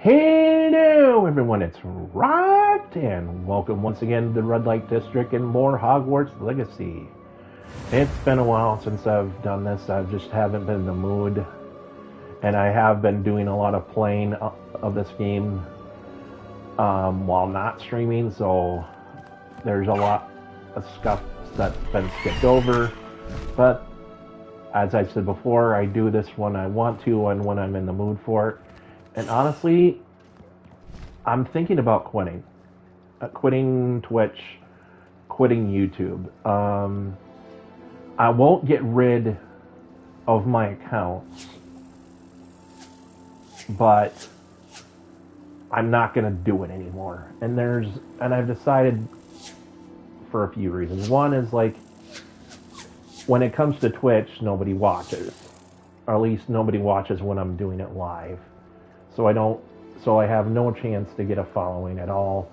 Hello everyone, it's Roktan. Welcome once again to the Red Light District and more Hogwarts Legacy. It's been a while since I've done this. I just haven't been in the mood. And I have been doing a lot of playing of this game while not streaming, so there's a lot of stuff that's been skipped over. But as I said before, I do this when I want to and when I'm in the mood for it. And honestly, I'm thinking about quitting. Quitting Twitch, quitting YouTube. I won't get rid of my accounts, but I'm not going to do it anymore. And I've decided for a few reasons. One is like, when it comes to Twitch, nobody watches. Or at least nobody watches when I'm doing it live. So I have no chance to get a following at all.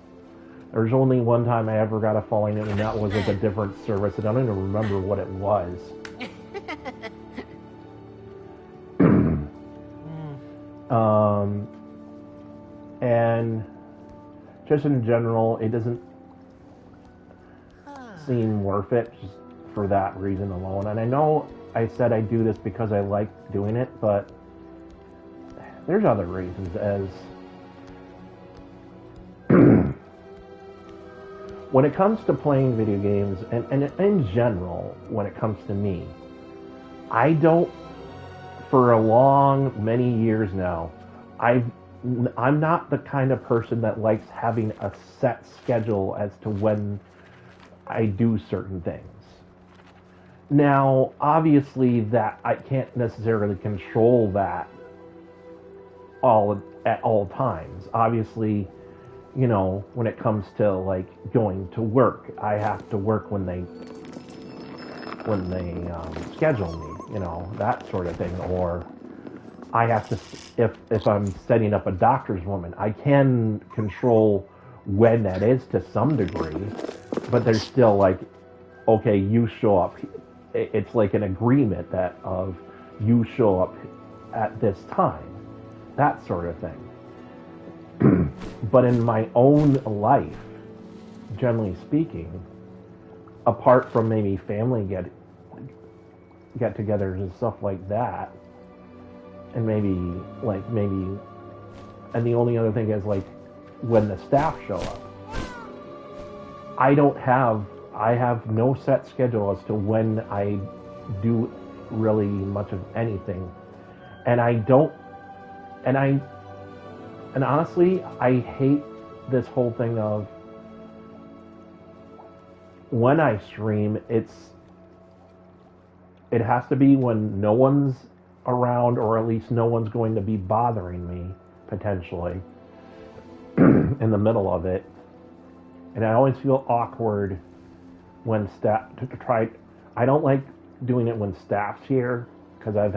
There's only one time I ever got a following, and that was with a different service. I don't even remember what it was. And just in general, it doesn't seem worth it just for that reason alone. And I know I said I do this because I like doing it, but there's other reasons. As when it comes to playing video games, and in general, when it comes to me, I don't, for many years now, I'm not the kind of person that likes having a set schedule as to when I do certain things. Now, obviously, that I can't necessarily control that at all times. Obviously, you know, when it comes to like going to work, I have to work when they schedule me, you know, that sort of thing. Or I have to, if I'm setting up a doctor's appointment, I can control when that is to some degree, but there's still like, okay, you show up. It's like an agreement that of you show up at this time. That sort of thing. But in my own life, generally speaking, apart from maybe family get-togethers and stuff like that, and and the only other thing is like when the staff show up, I have no set schedule as to when I do really much of anything, and honestly, I hate this whole thing of when I stream, it has to be when no one's around, or at least no one's going to be bothering me, potentially, in the middle of it. And I always feel awkward when I don't like doing it when staff's here, because I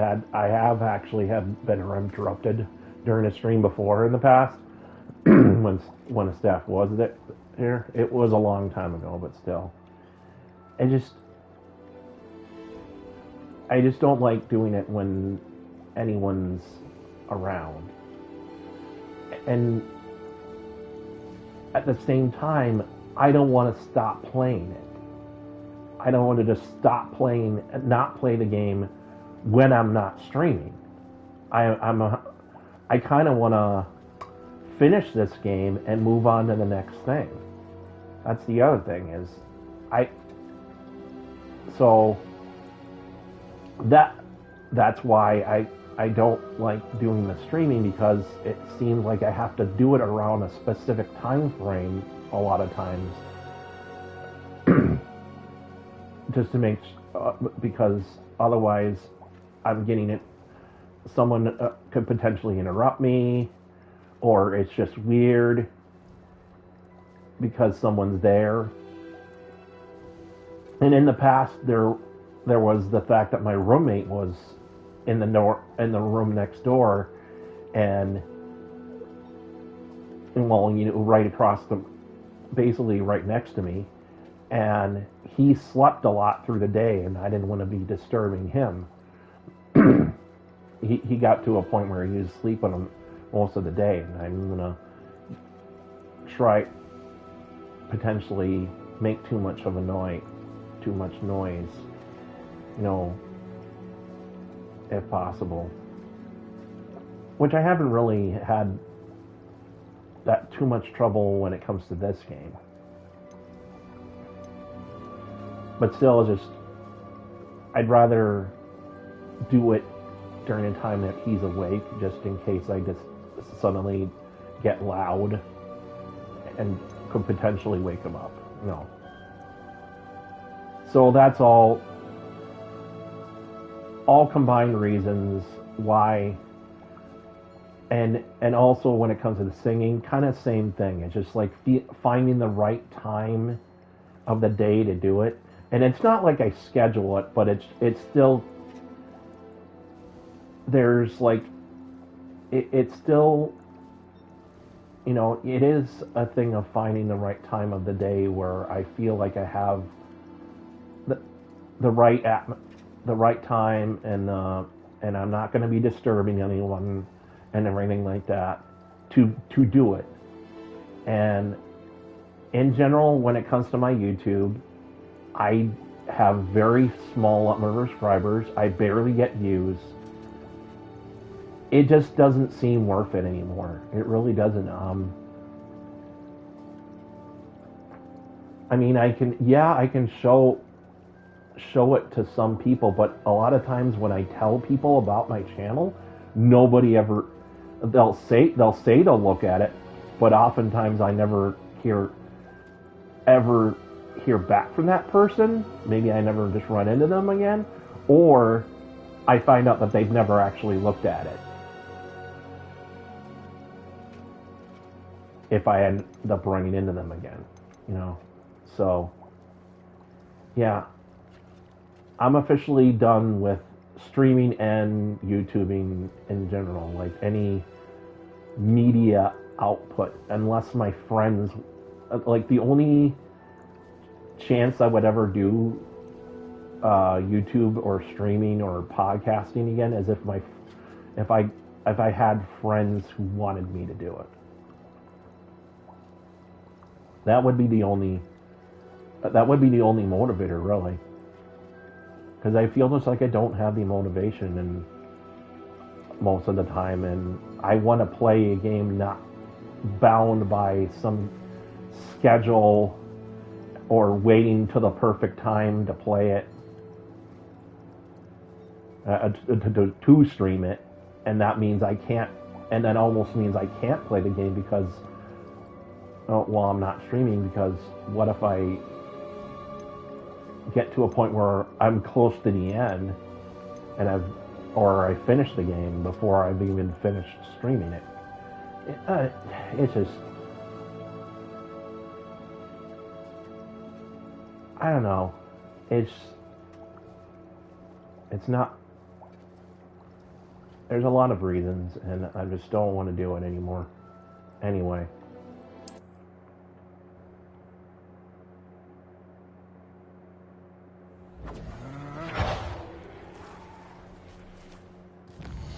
have actually been interrupted during a stream before in the past when a staff was there. It was a long time ago, but still, I just don't like doing it when anyone's around. And at the same time, I don't want to stop playing it. I don't want to just stop playing and not play the game when I'm not streaming. I kind of want to finish this game and move on to the next thing. That's the other thing is, that's why I don't like doing the streaming, because it seems like I have to do it around a specific time frame a lot of times, just to make because otherwise I'm getting it. Someone could potentially interrupt me, or it's just weird because someone's there. And in the past, there was the fact that my roommate was in the room next door, and well, you know, right across basically right next to me, and he slept a lot through the day, and I didn't want to be disturbing him. He got to a point where he was sleeping most of the day, and I'm gonna try potentially make too much noise, you know, if possible. Which I haven't really had that too much trouble when it comes to this game. But still, just I'd rather do it during the time that he's awake, just in case I just suddenly get loud and could potentially wake him up. No. So that's all combined reasons why. And also when it comes to the singing, kind of same thing. It's just like finding the right time of the day to do it. And it's not like I schedule it, but it's still, there's like, it's still, you know, it is a thing of finding the right time of the day where I feel like I have the right time, and I'm not going to be disturbing anyone and everything like that to do it. And in general, when it comes to my YouTube, I have very small number of subscribers. I barely get views. It just doesn't seem worth it anymore. It really doesn't. I mean, I can show it to some people, but a lot of times when I tell people about my channel, nobody ever, they'll say they'll look at it, but oftentimes I never ever hear back from that person. Maybe I never just run into them again, or I find out that they've never actually looked at it if I end up running into them again, you know. So yeah, I'm officially done with streaming and YouTubing in general, like any media output, unless my friends, like the only chance I would ever do YouTube or streaming or podcasting again is if I had friends who wanted me to do it. That would be the only motivator, really. Because I feel just like I don't have the motivation and most of the time, and I want to play a game not bound by some schedule or waiting till the perfect time to play it, to stream it, and that means I can't, and that almost means I can't play the game because, well, I'm not streaming, because what if I get to a point where I'm close to the end and I finish the game before I've even finished streaming it. It's just, I don't know. It's not, there's a lot of reasons, and I just don't want to do it anymore. Anyway.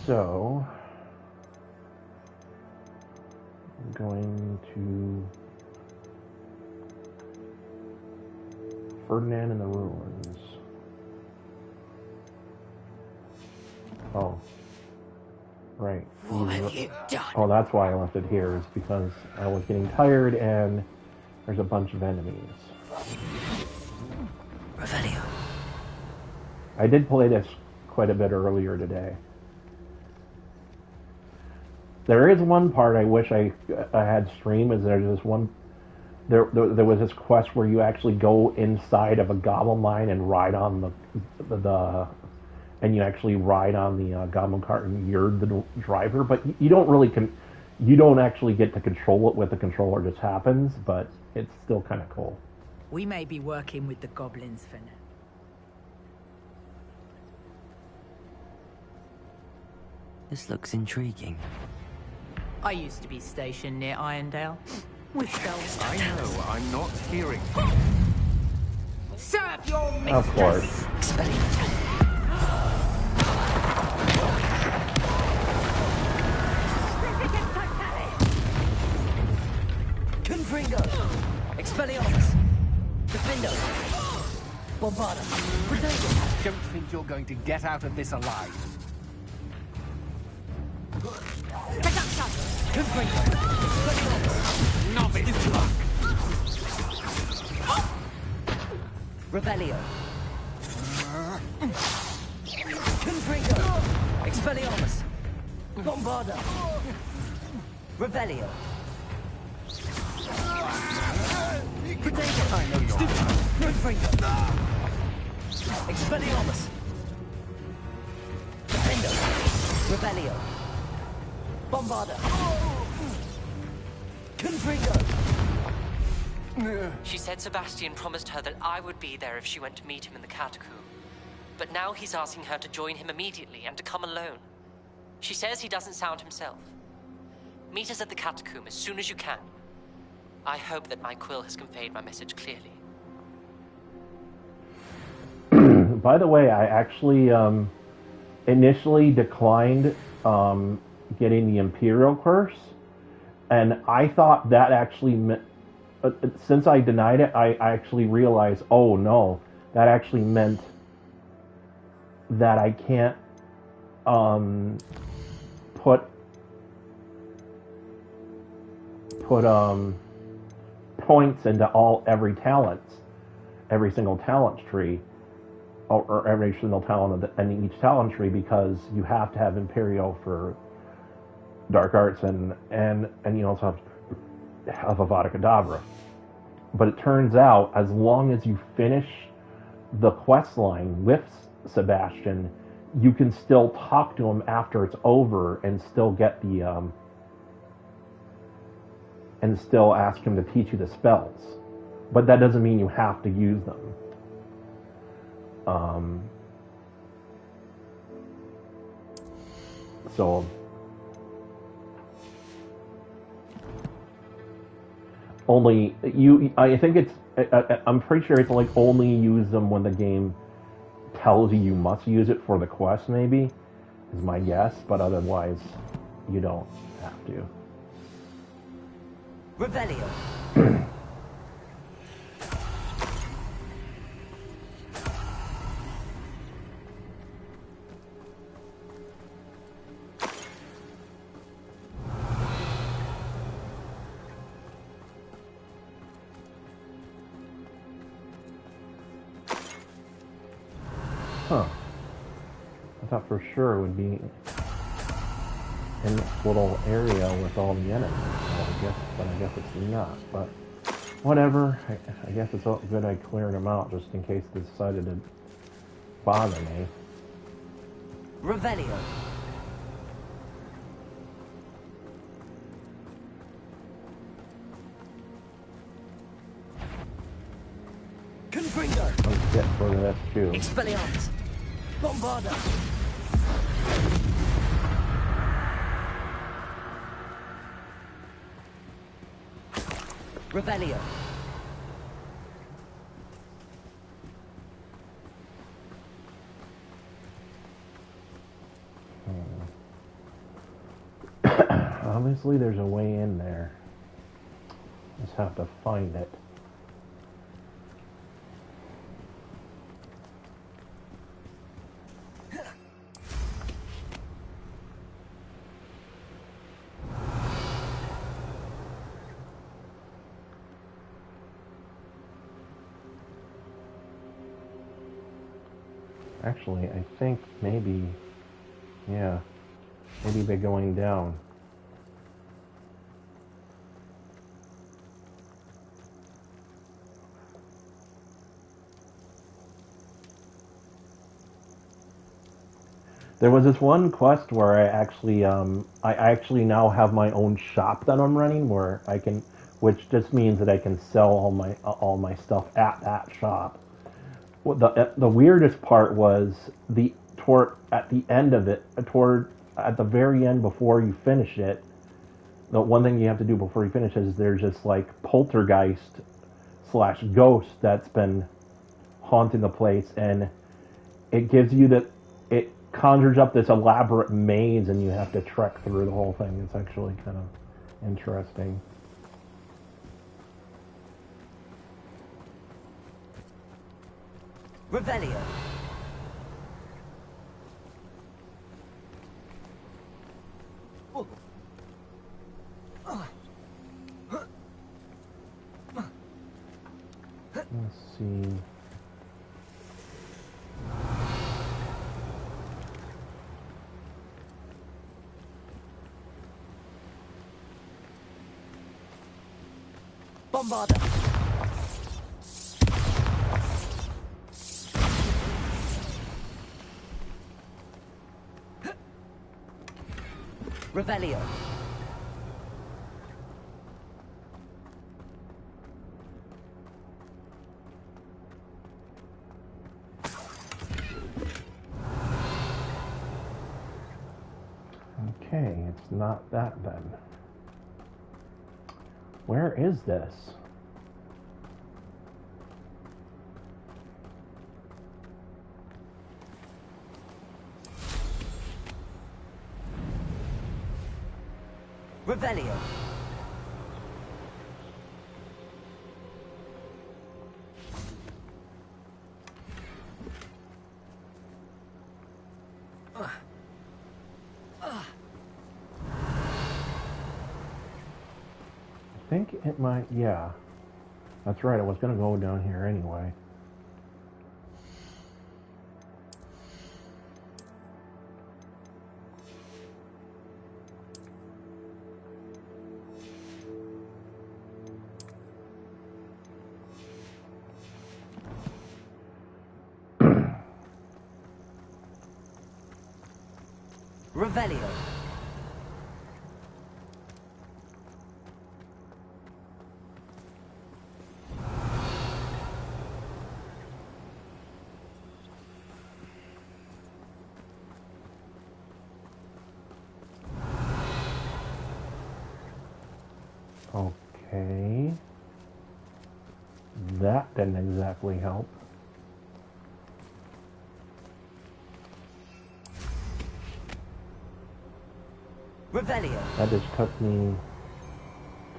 So, I'm going to Ferdinand in the Ruins. Oh, right. What have you done? Oh, that's why I left it here, is because I was getting tired and there's a bunch of enemies. Revelio. I did play this quite a bit earlier today. There is one part I wish I had streamed. Is there's this one, there was this quest where you actually go inside of a goblin mine and ride on and you actually ride on the goblin cart and you're the driver, but you don't really you don't actually get to control it with the controller. It just happens, but it's still kind of cool. We may be working with the goblins for now. This looks intriguing. I used to be stationed near Irondale. With bells. I know, I'm not hearing. Serve your mistress! Of course. Confringo! Expelliarmus! Defendo! Bombarda! Protego! Don't think you're going to get out of this alive. Reduction! Confringo! Expelliarmus! Novice luck! Revelio! Confringo! Expelliarmus! Bombarda! Revelio! Protego! I know you're Confringo! Expelliarmus! Defendo! Revelio! Bombarda! Confringo! She said Sebastian promised her that I would be there if she went to meet him in the catacomb. But now he's asking her to join him immediately and to come alone. She says he doesn't sound himself. Meet us at the catacomb as soon as you can. I hope that my quill has conveyed my message clearly. By the way, I actually initially declined getting the Imperial Curse, and I thought that actually meant, since I denied it, I actually realized, oh no, that actually meant that I can't put points into every single talent tree, or every single talent in each talent tree, because you have to have Imperial for Dark Arts and you also have Avada Kedavra. But it turns out, as long as you finish the quest line with Sebastian, you can still talk to him after it's over and still get the and still ask him to teach you the spells. But that doesn't mean you have to use them. So only you. I think it's. I'm pretty sure it's like only use them when the game tells you must use it for the quest. Maybe is my guess, but otherwise you don't have to. Revelio. Huh. I thought for sure it would be in this little area with all the enemies. But I guess it's not. But whatever. I guess it's good I cleared them out just in case they decided to bother me. Revelio. Confringo. Let's get for this too. Expelliarmus. Bombarda. Revelio. Obviously there's a way in there. Just have to find it. Actually, I think maybe, yeah, maybe they're going down. There was this one quest where I actually now have my own shop that I'm running, where I can, which just means that I can sell all my stuff at that shop. The weirdest part was at the end of it, at the very end before you finish it. The one thing you have to do before you finish is there's just like poltergeist / ghost that's been haunting the place, and it gives you it conjures up this elaborate maze, and you have to trek through the whole thing. It's actually kind of interesting. Revelio. Let's see. Bombarda. Revelio. Okay, it's not that then. Where is this? Revelio. I think it might, yeah. That's right, I was going to go down here anyway. Revelio. Okay. That didn't exactly help. Revelio. That just took me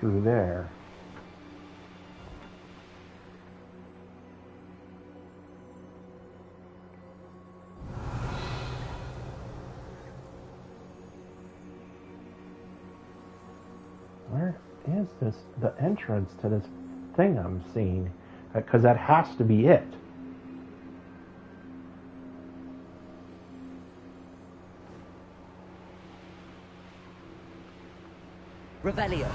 through there. Where is this, the entrance to this thing I'm seeing? Because that has to be it. Revelio.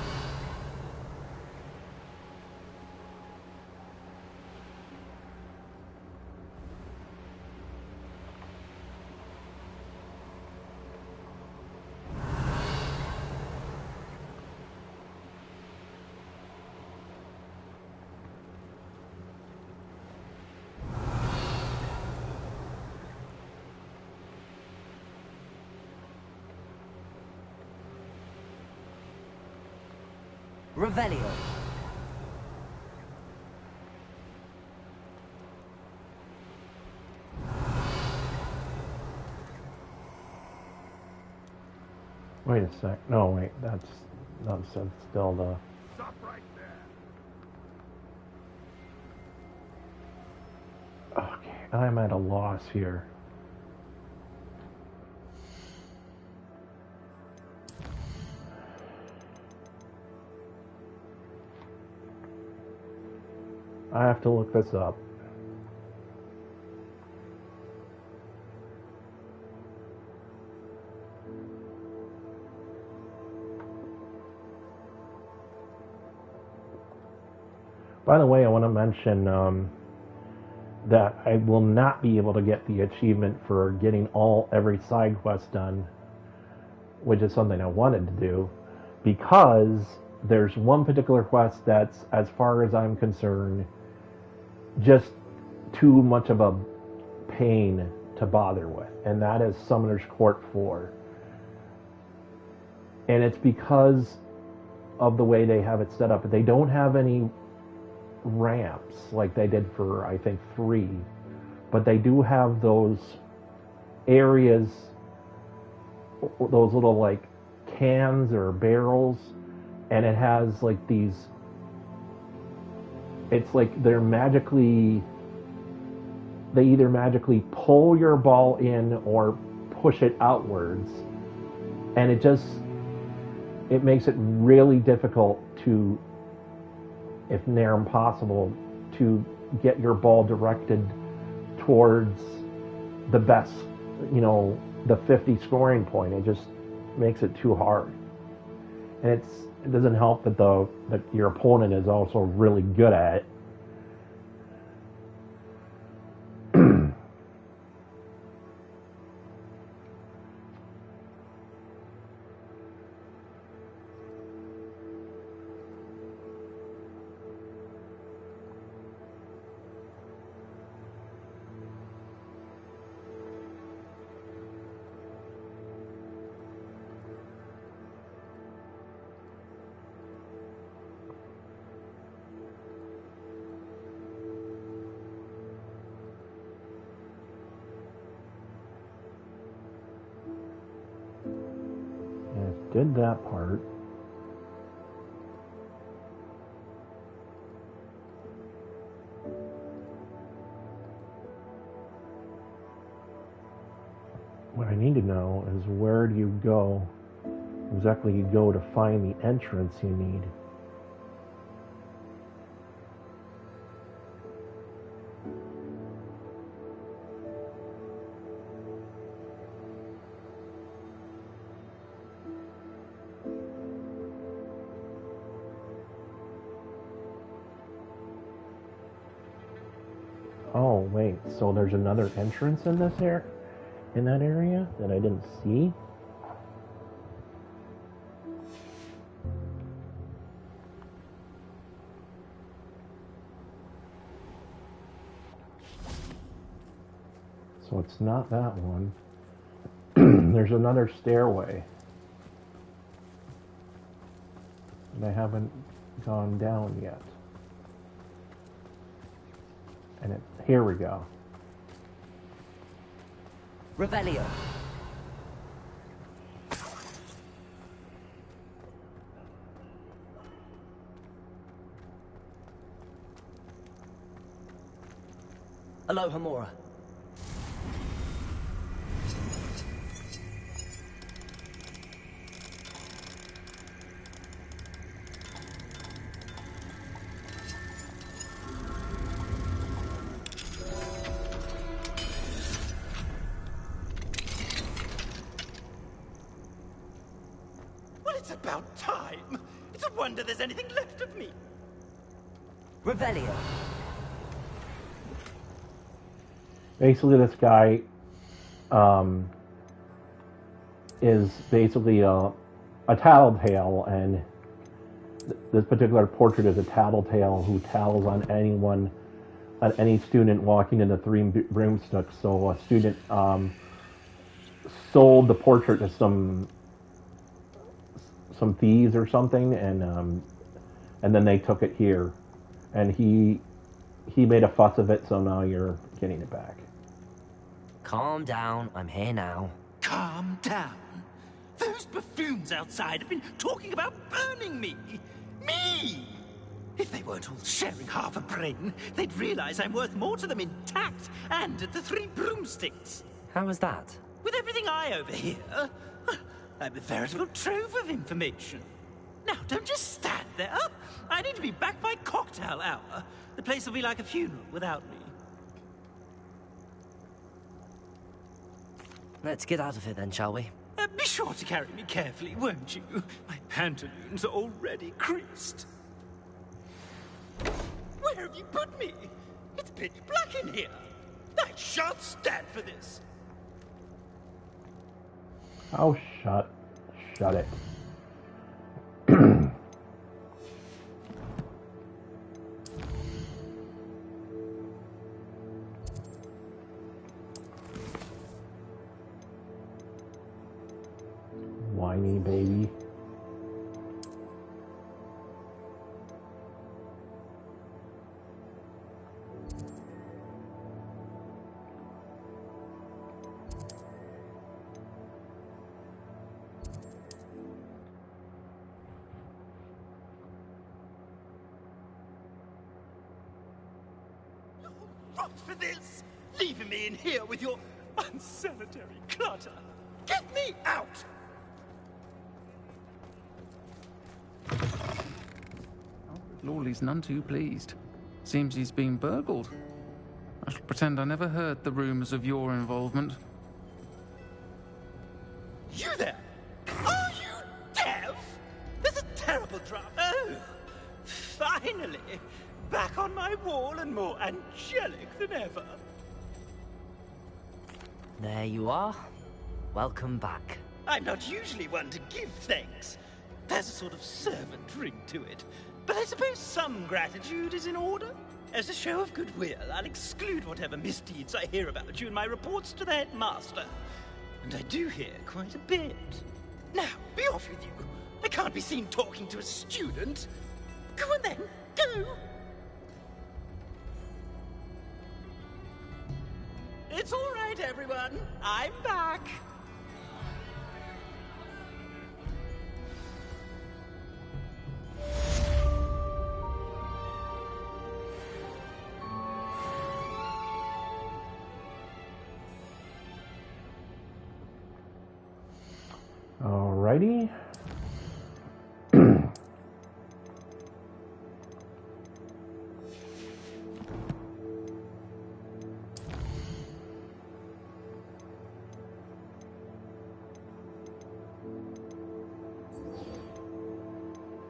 Revelio. Wait a sec. No, wait. That's still the. Stop right there. Okay, I'm at a loss here. I have to look this up. By the way, I want to mention that I will not be able to get the achievement for getting every side quest done, which is something I wanted to do, because there's one particular quest that's, as far as I'm concerned, just too much of a pain to bother with, and that is Summoner's Court 4. And it's because of the way they have it set up. They don't have any ramps like they did for, I think, 3, but they do have those areas, those little like cans or barrels, and it has like these, it's like they're magically they either magically pull your ball in or push it outwards, and it makes it really difficult to, if near impossible, to get your ball directed towards the best, the 50 scoring point. It just makes it too hard. And it doesn't help that your opponent is also really good at it. Did that part. What I need to know is where do you go, exactly you go to find the entrance you need. Oh, wait, so there's another entrance in this in that area that I didn't see? So it's not that one. There's another stairway. And I haven't gone down yet. And here we go. Revelio. Alohomora. It's about time. It's a wonder there's anything left of me. Revelio. Basically, this guy is basically a tattletale, and this particular portrait is a tattletale who tattles on any student walking in the three broomsticks. So a student sold the portrait to some thieves or something, and then they took it here, and he made a fuss of it, so now you're getting it back. Calm down, I'm here now. Calm down. Those buffoons outside have been talking about burning me. Me! If they weren't all sharing half a brain, they'd realize I'm worth more to them intact and at the three broomsticks. How was that? With everything I overhear, I'm a veritable trove of information. Now, don't just stand there. I need to be back by cocktail hour. The place will be like a funeral without me. Let's get out of here then, shall we? Be sure to carry me carefully, won't you? My pantaloons are already creased. Where have you put me? It's pitch black in here. I shan't stand for this. Oh, shut it. Whiny baby. Rot for this! leaving me in here with your unsanitary clutter. Get me out! Lawley's none too pleased. Seems he's been burgled. I shall pretend I never heard the rumours of your involvement. You there? Are you deaf? There's a terrible drama. Oh, finally. Back on my wall and more angelic than ever. There you are. Welcome back. I'm not usually one to give thanks. There's a sort of servant ring to it. But I suppose some gratitude is in order. As a show of goodwill, I'll exclude whatever misdeeds I hear about you in my reports to the headmaster. And I do hear quite a bit. Now, be off with you. I can't be seen talking to a student. Go on then, go! It's all right, everyone. I'm back. Alrighty.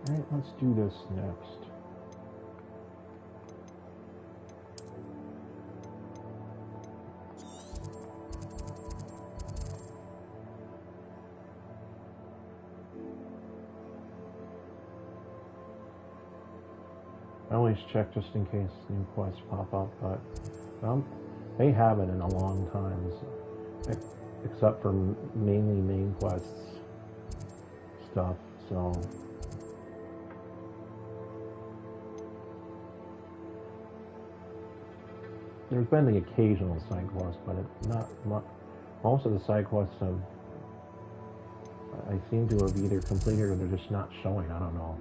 Alright, let's do this next. I always check just in case new quests pop up, but they haven't in a long time, except for mainly main quests stuff, so... There's been the occasional side quest, but it's not most of the side quests have, I seem to have either completed or they're just not showing, I don't know.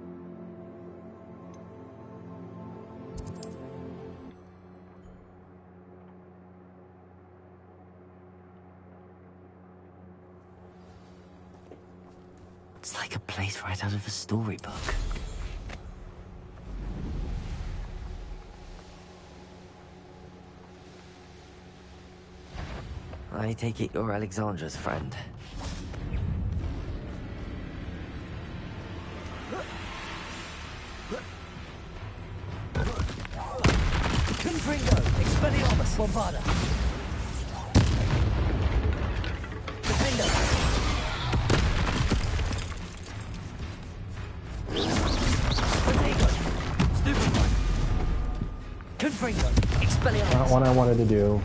It's like a place right out of a storybook. I take it you're Alexandra's friend. Confringo! Expelliarmus! Bombarda! Defender! Protego! Stupid one! Confringo! Expelliarmus! Not what I wanted to do.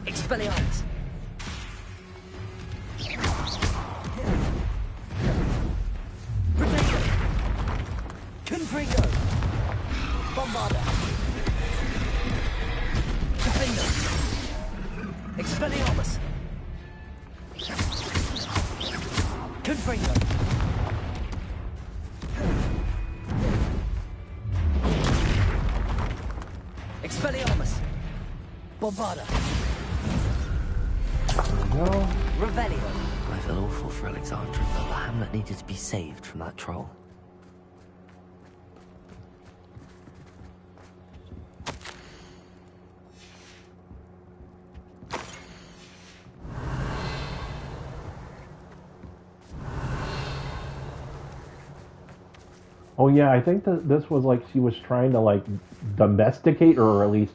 Expelliarmus! Protego! Confringo! Bombarda! Defender! Expelliarmus! Confringo! Expelliarmus! Bombarda! No. Revelio! I feel awful for Alexandra, but the hamlet needed to be saved from that troll. Oh yeah, I think that this was like she was trying to like domesticate or at least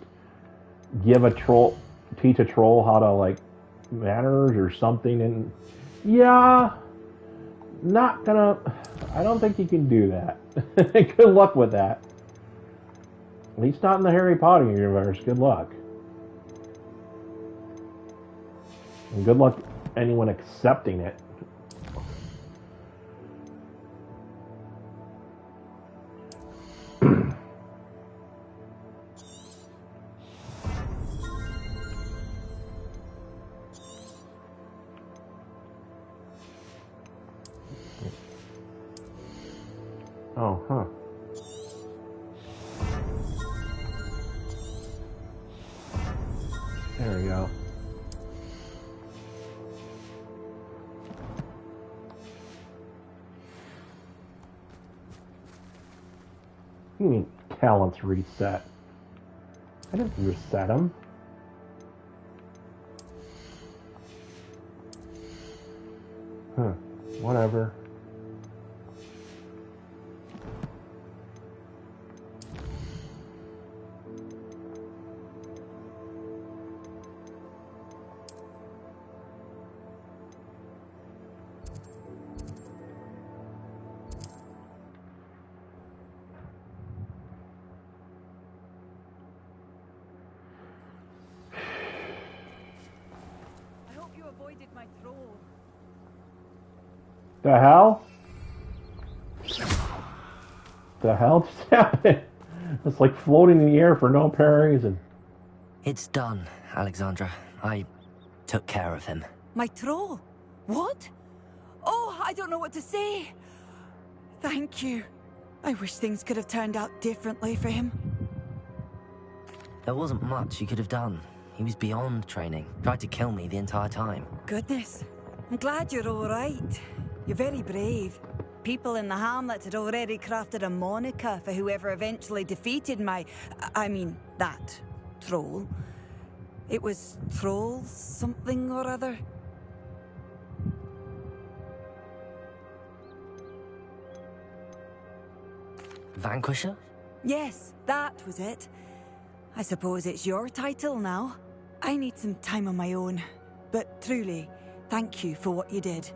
give a troll, teach a troll how to like manners or something. And yeah, not gonna. I don't think you can do that. Good luck with that. At least not in the Harry Potter universe. Good luck. And good luck anyone accepting it. Oh, huh. There we go. You mean talents reset? I didn't reset them. Huh. Whatever. My troll. The hell? The hell just happened? It's like floating in the air for no apparent reason. It's done, Alexandra. I took care of him. My troll? What? Oh, I don't know what to say. Thank you. I wish things could have turned out differently for him. There wasn't much you could have done. He was beyond training. Tried to kill me the entire time. Goodness. I'm glad you're all right. You're very brave. People in the hamlet had already crafted a moniker for whoever eventually defeated that troll. It was Troll something or other. Vanquisher? Yes, that was it. I suppose it's your title now. I need some time on my own. But truly, thank you for what you did.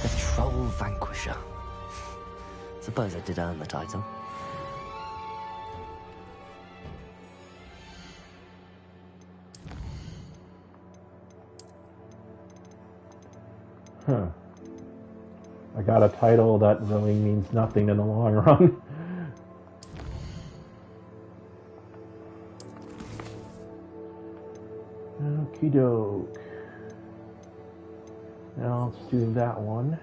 The Troll Vanquisher. Suppose I did earn the title. Huh. I got a title that really means nothing in the long run. Okie doke. Now let's do that one.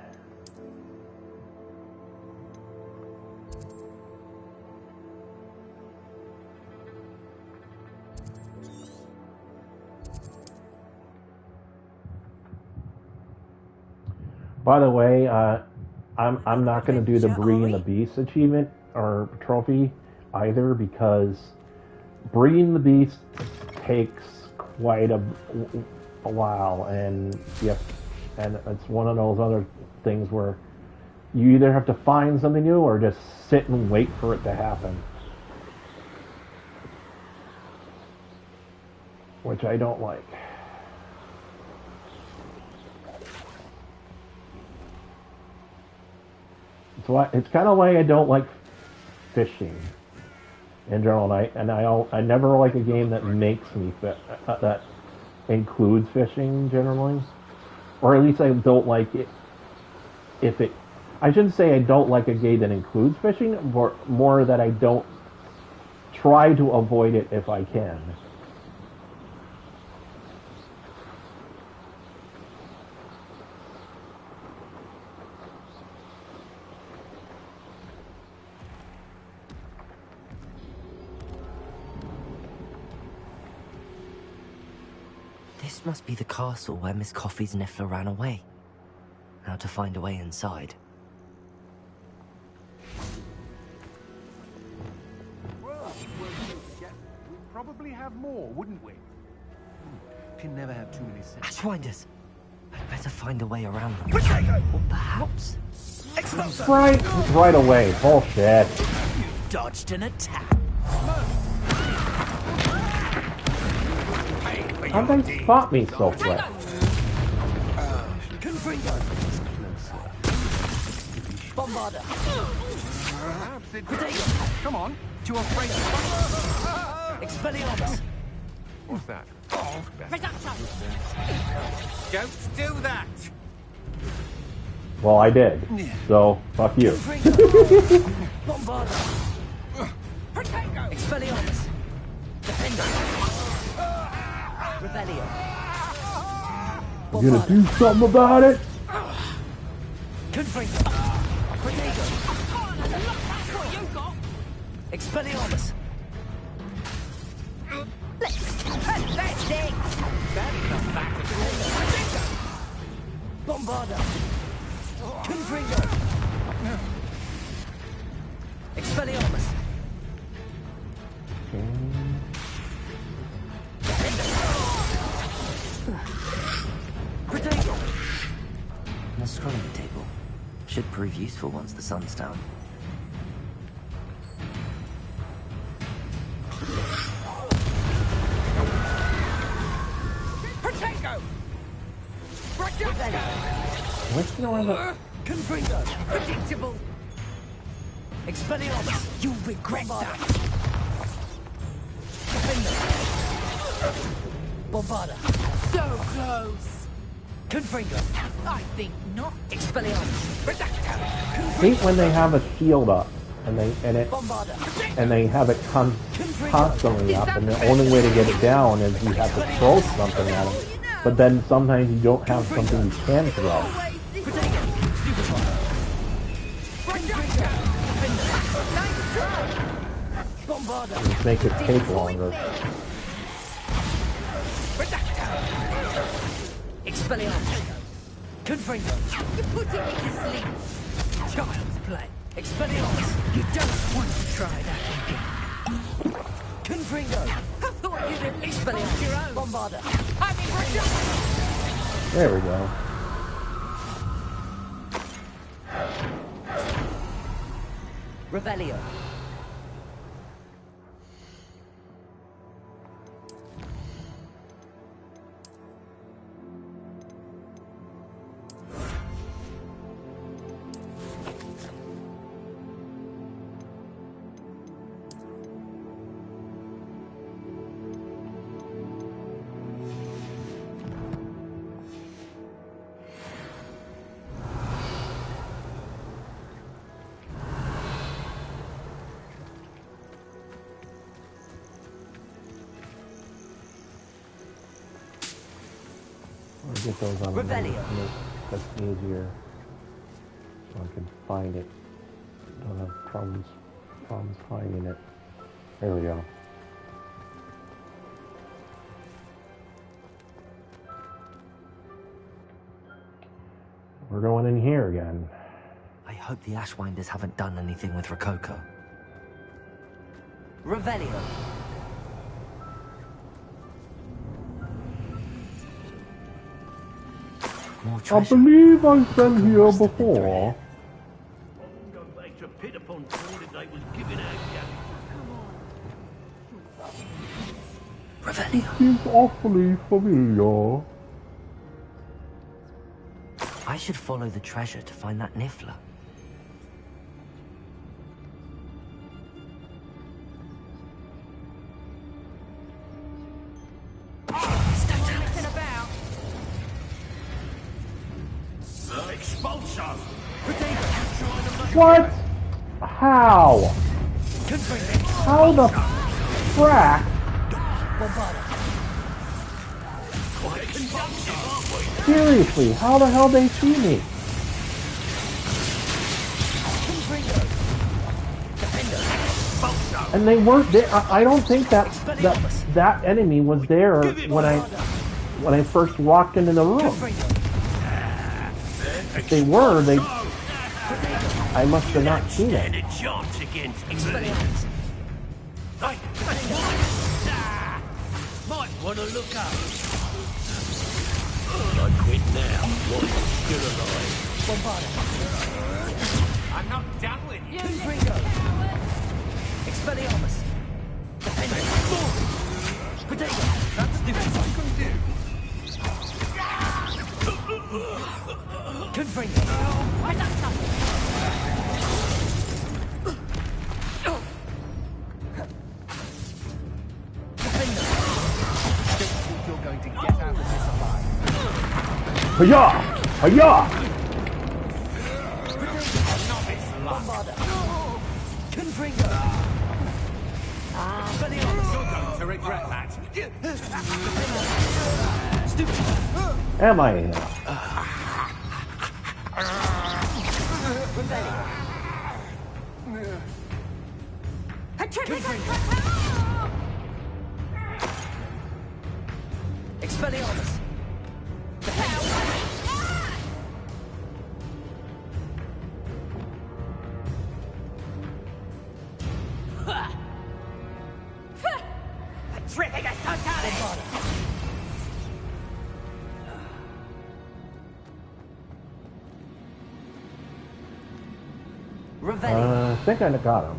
By the way, I'm not going to do the Breeding the Beast achievement or trophy either, because Breeding the Beast takes quite a while, and and it's one of those other things where you either have to find something new or just sit and wait for it to happen, which I don't like. It's kind of why I don't like fishing in general, and I never like a game that makes me that includes fishing generally, or at least I don't like it if it. I shouldn't say I don't like a game that includes fishing, but more that I don't try to avoid it if I can. This must be the castle where Miss Coffee's Niffler ran away. Now to find a way inside. Well, we'd probably have more, wouldn't we? Can never have too many sets. Ashwinders! I'd better better find a way around them. Or perhaps... Right away. Bullshit. You've dodged an attack. How'd they spot me so quick? Bombarder. Come on, to a break. Expelliarmus. What's that? Don't do that. Well, I did. So, fuck you. Bombarder. Expelliarmus. Defender. Rebellion. You gonna do something about it? Confringo. Protego. Expelliarmus. Bombarder. Confringo. Expelliarmus. Protego. An astronomy table. Should prove useful once the sun's down. Protego. What's going on? Confringo. Predictable. Expelliarmus. You regret that. Defender. Bombarder. So close. Confringo. I think not. Expelliarmus. I hate when they have a shield up and Bombarder. they have it constantly up, and the only way to get it down is you have to throw something at them. But then sometimes you don't have something you can throw. Just make it take longer. Expelliarmus. Confringo. You're putting me to sleep. Child's play. Expelliarmus. You don't want to try that again. Confringo. I thought you'd have Expelliarmus. your own. Bombarder. I'm in reduction. There we go. Revelio. Get those on the Revelio. That's easier. So I can find it. Don't have problems finding it. There we go. We're going in here again. I hope the Ashwinders haven't done anything with Rococo. Revelio. More I treasure. believe I've been here before. Revelio. Seems awfully familiar. I should follow the treasure to find that Niffler. Messing about. What? How? How the frack? Seriously, how the hell they see me? And they weren't there. I don't think that enemy was there when I first walked into the room. If they were, I must have not seen it. Might want to look up. I quit now. What? Still alive. I'm not done with you. Confringo! Expelliarmus! Defender! Potato! That's the best I can do. Confringo! Defender! Don't think you're going to get out of this alive. Hiya! Hiya! Novice luck. Bombarda! Confringo! Expelliarmus! You're going to regret that. Stupid! Am I? Rebellion! Confringo! Expelliarmus! I think I got him.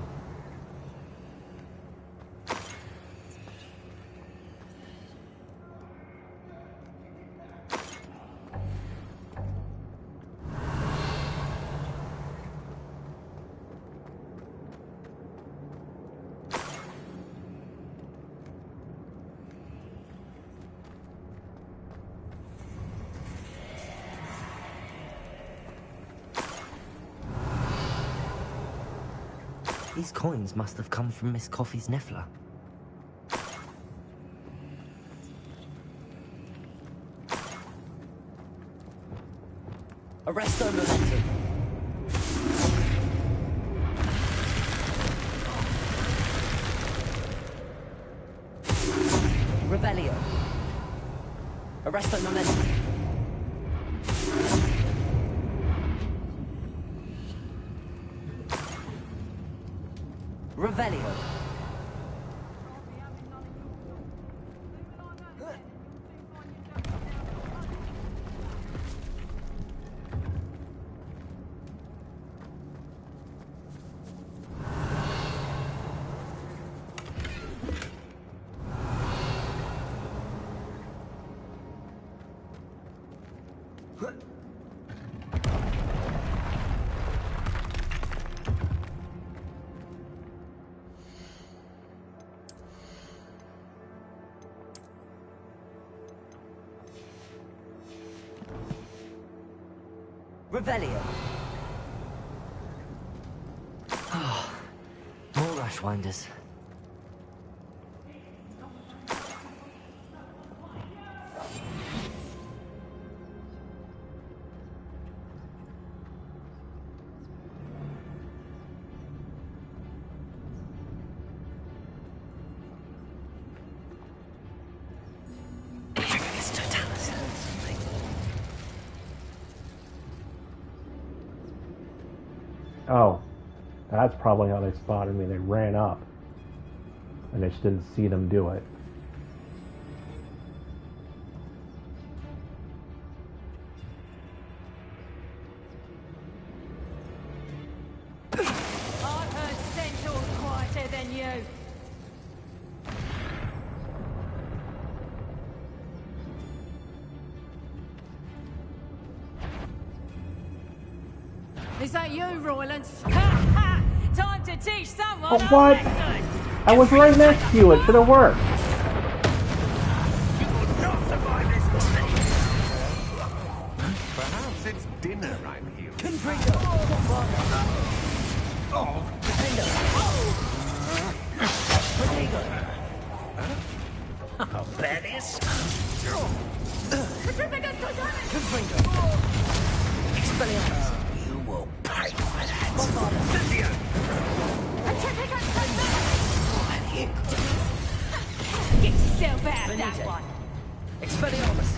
These coins must have come from Miss Coffee's Niffler. Arresto momentum. Revelio. Arresto momentum. Revelio. Revelio. Oh, more rushwinders. Oh, that's probably how they spotted me. They ran up, and I just didn't see them do it. I've heard Centaur's quieter than you. Is that you, Roylance? Ha ha! Time to teach someone Oh, a what? lesson! I was right next to you. It should have worked. Perhaps it's dinner I'm here. Confringo. Oh, Defender. Potato. Oh, baddies. Confringo. Expelliarmus. You will pay for that. Bombarda. Get yourself out of that Benito. one! Expelliarmus.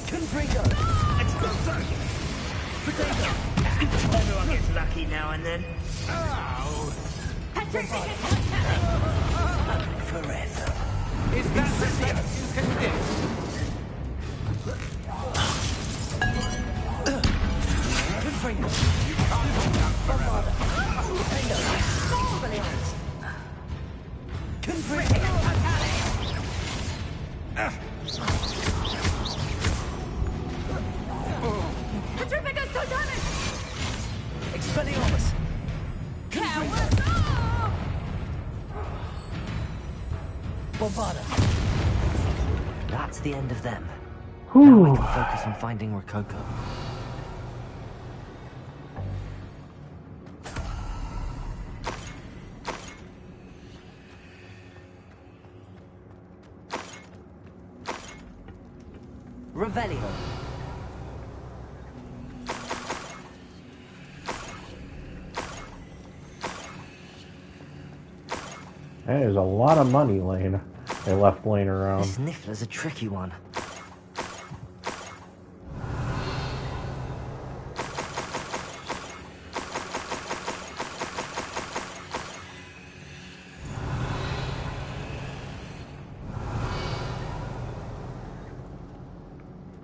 Confringo. Potato. Everyone gets lucky now and then. Oh. Forever. Is that the best you can do? That's the end of them. Whew. Now I can focus on finding Rococo. Revelio. There's a lot of money they left laying around. This Niffler's a tricky one.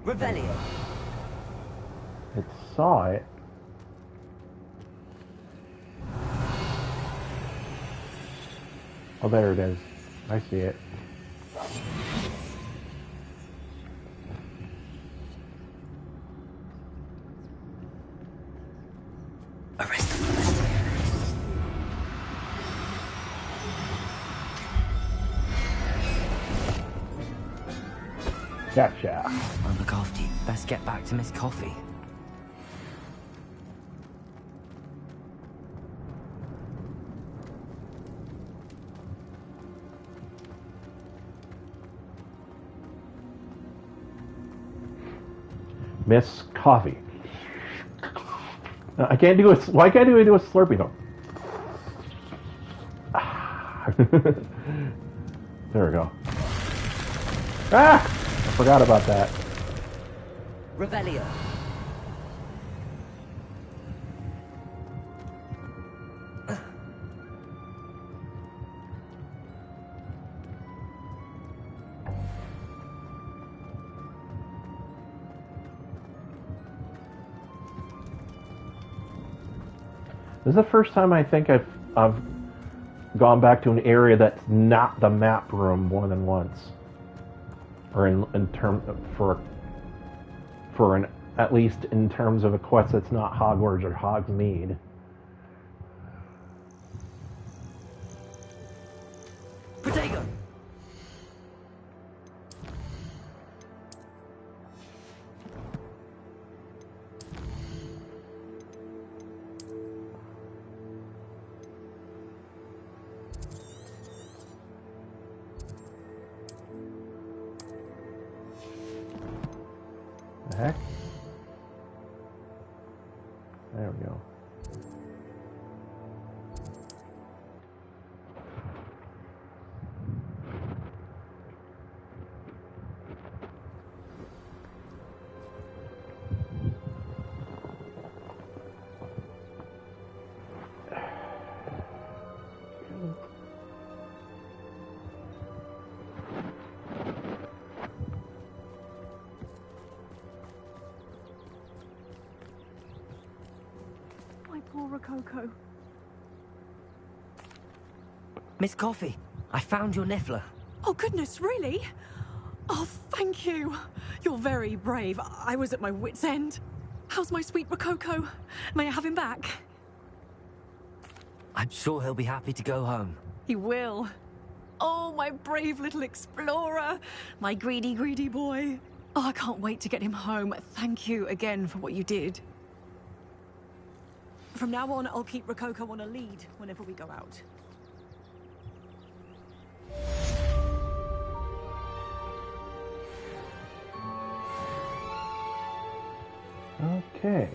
Revelio. It saw it. Oh, there it is. I see it. Arrest them. Gotcha. I'll look after you. Best get back to Miss Coffee. Miss Coffee. I can't do it. Why can't I do a Slurpee though? There we go. Ah! I forgot about that. Revelio. This is the first time I think I've gone back to an area that's not the map room more than once, or in term for an at least in terms of a quest that's not Hogwarts or Hogsmeade. Protego. The heck? There we go. Poor Rococo. Miss Coffee, I found your Niffler. Oh, goodness, really? Oh, thank you. You're very brave. I was at my wit's end. How's my sweet Rococo? May I have him back? I'm sure he'll be happy to go home. He will. Oh, my brave little explorer. My greedy, greedy boy. Oh, I can't wait to get him home. Thank you again for what you did. From now on, I'll keep Rococo on a lead whenever we go out. Okay.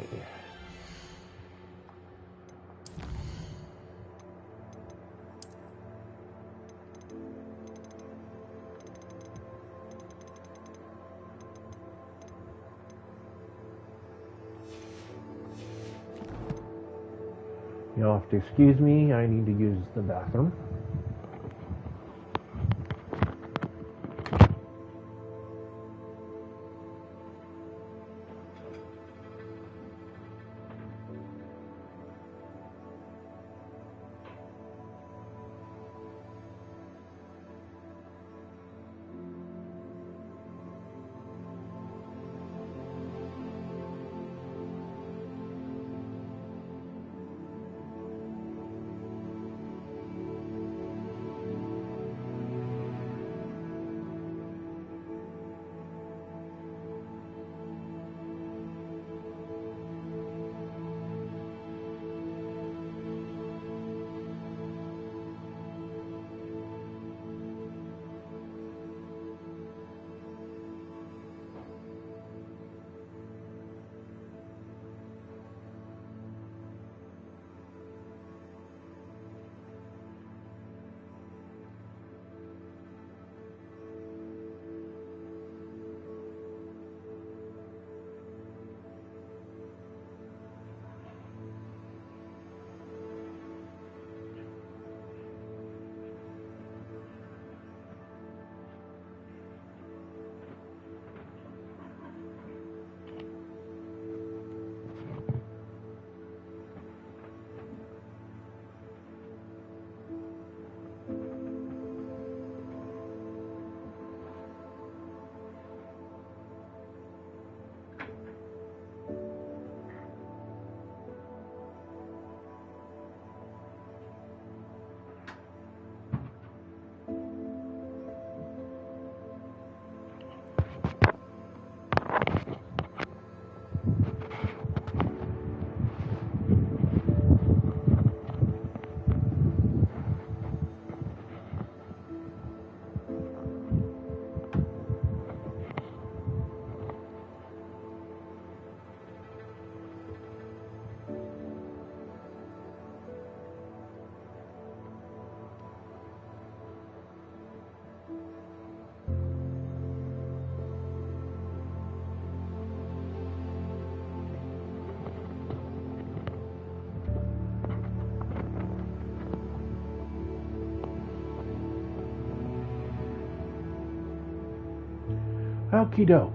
You'll have to excuse me, I need to use the bathroom. Okie doke.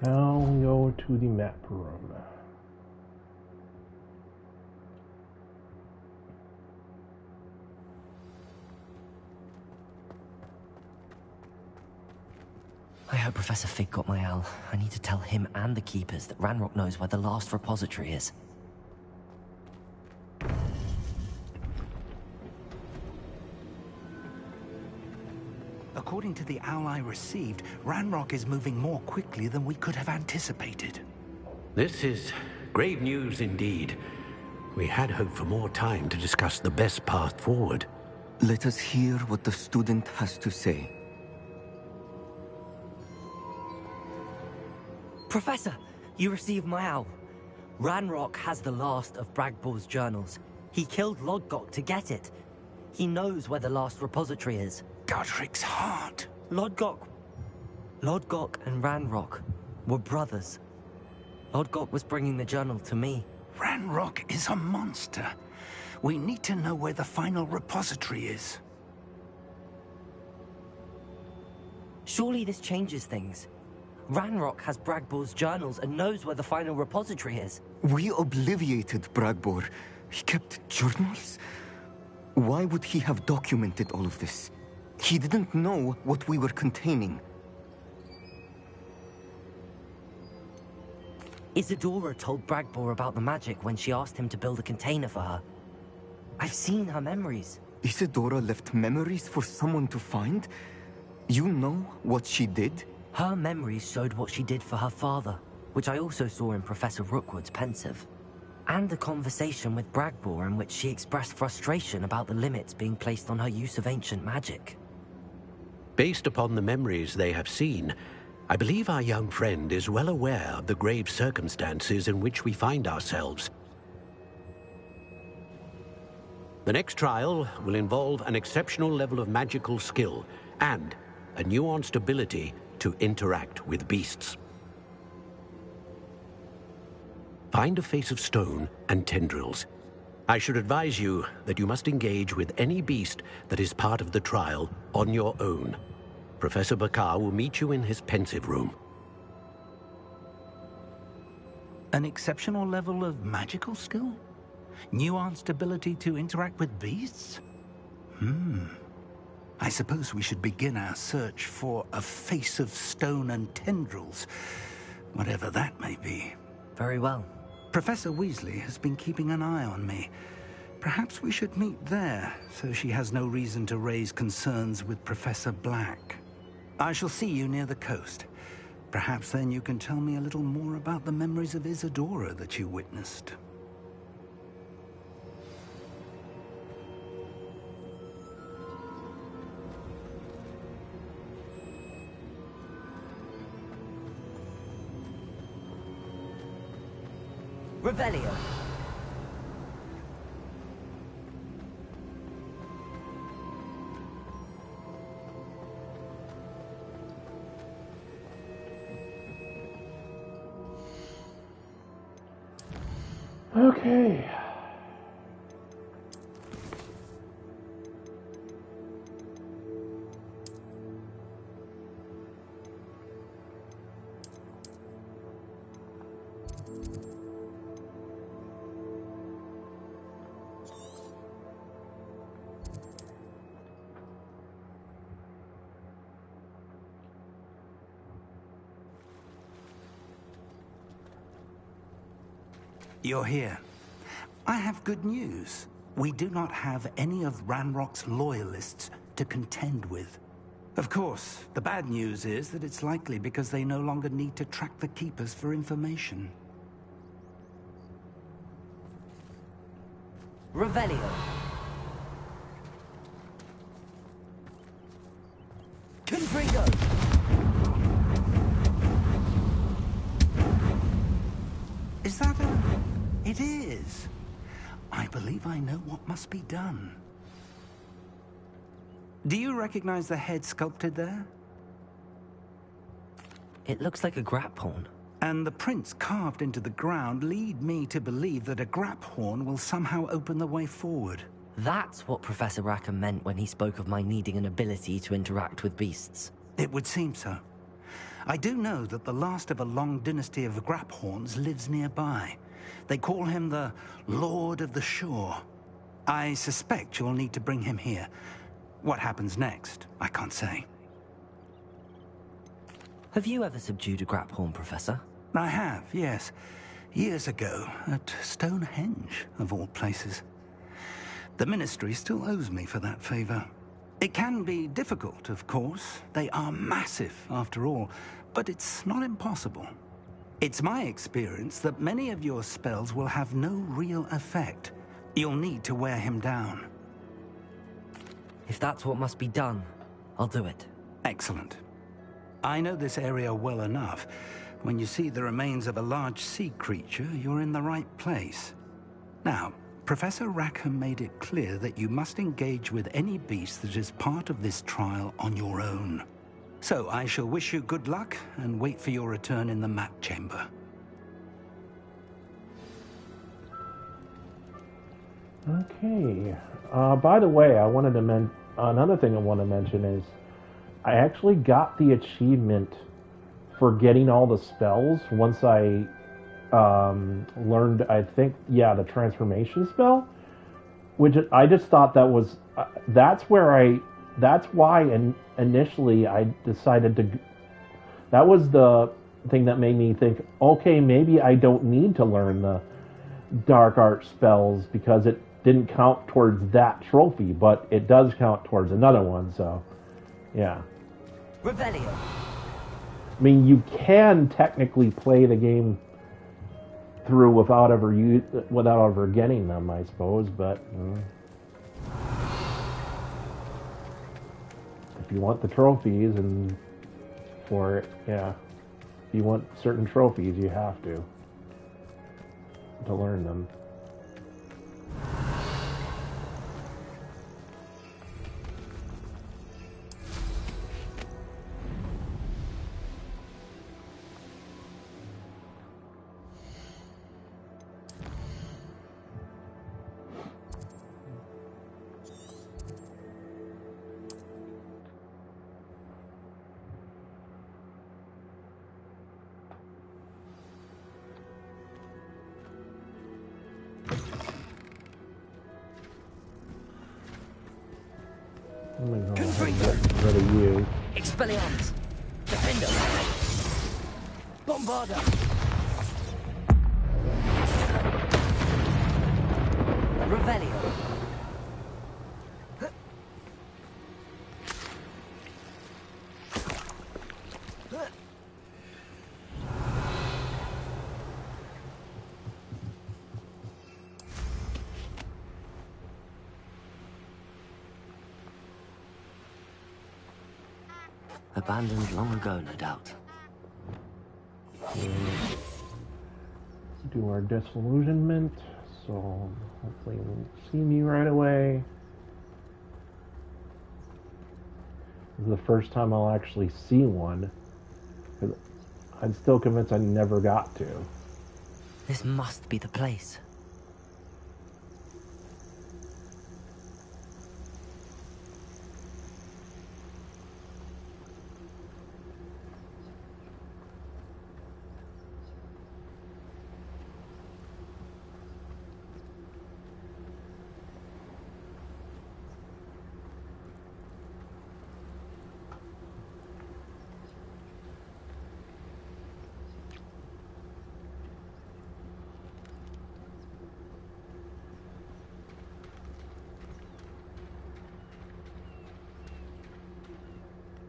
Now we go to the map room. I hope Professor Fig got my owl. I need to tell him and the Keepers that Ranrock knows where the last repository is. According to the owl I received, Ranrock is moving more quickly than we could have anticipated. This is grave news indeed. We had hoped for more time to discuss the best path forward. Let us hear what the student has to say. Professor, you received my owl. Ranrock has the last of Bragbor's journals. He killed Lodgok to get it. He knows where the last repository is. Godric's heart. Lodgok and Ranrock were brothers. Lodgok was bringing the journal to me. Ranrock is a monster. We need to know where the final repository is. Surely this changes things. Ranrock has Bragbor's journals and knows where the final repository is. We obliviated Bragbor. He kept journals? Why would he have documented all of this? He didn't know what we were containing. Isadora told Bragbor about the magic when she asked him to build a container for her. I've seen her memories. Isadora left memories for someone to find? You know what she did? Her memories showed what she did for her father, which I also saw in Professor Rookwood's Pensieve. And a conversation with Bragbor in which she expressed frustration about the limits being placed on her use of ancient magic. Based upon the memories they have seen, I believe our young friend is well aware of the grave circumstances in which we find ourselves. The next trial will involve an exceptional level of magical skill and a nuanced ability to interact with beasts. Find a face of stone and tendrils. I should advise you that you must engage with any beast that is part of the trial on your own. Professor Bakar will meet you in his Pensieve room. An exceptional level of magical skill? Nuanced ability to interact with beasts? I suppose we should begin our search for a face of stone and tendrils, whatever that may be. Very well. Professor Weasley has been keeping an eye on me. Perhaps we should meet there, so she has no reason to raise concerns with Professor Black. I shall see you near the coast. Perhaps then you can tell me a little more about the memories of Isadora that you witnessed. Revelio. Okay. You're here. I have good news. We do not have any of Ranrock's loyalists to contend with. Of course, the bad news is that it's likely because they no longer need to track the Keepers for information. Revelio. Confringo. Is that a... It is. I I believe I know what must be done. Do you recognize the head sculpted there? It looks like a Graphorn. And the prints carved into the ground lead me to believe that a Graphorn will somehow open the way forward. That's what Professor Rackham meant when he spoke of my needing an ability to interact with beasts. It would seem so. I do know that the last of a long dynasty of Graphorns lives nearby. They call him the Lord of the Shore. I suspect you'll need to bring him here. What happens next, I can't say. Have you ever subdued a Graphorn, Professor? I have, yes. Years ago, at Stonehenge, of all places. The Ministry still owes me for that favor. It can be difficult, of course. They are massive, after all, but it's not impossible. It's my experience that many of your spells will have no real effect. You'll need to wear him down. If that's what must be done, I'll do it. Excellent. I know this area well enough. When you see the remains of a large sea creature, you're in the right place. Now, Professor Rackham made it clear that you must engage with any beast that is part of this trial on your own. So I shall wish you good luck and wait for your return in the map chamber. Okay. By the way, I wanted to another thing I want to mention is I actually got the achievement for getting all the spells once I learned, I think, the transformation spell, which I just thought that was, that's why initially I decided to, that was the thing that made me think, okay, maybe I don't need to learn the dark art spells because it didn't count towards that trophy, but it does count towards another one, so, yeah. Revelio. I mean, you can technically play the game through without ever getting them, I suppose, but if you want the trophies and for it, yeah, if you want certain trophies, you have to learn them. Rid of you. Expelliarmus. Defender. Bombarda. Revelio. Abandoned long ago, no doubt. Do our disillusionment, so hopefully you won't see me right away. This is the first time I'll actually see one, because I'm still convinced I never got to. This must be the place.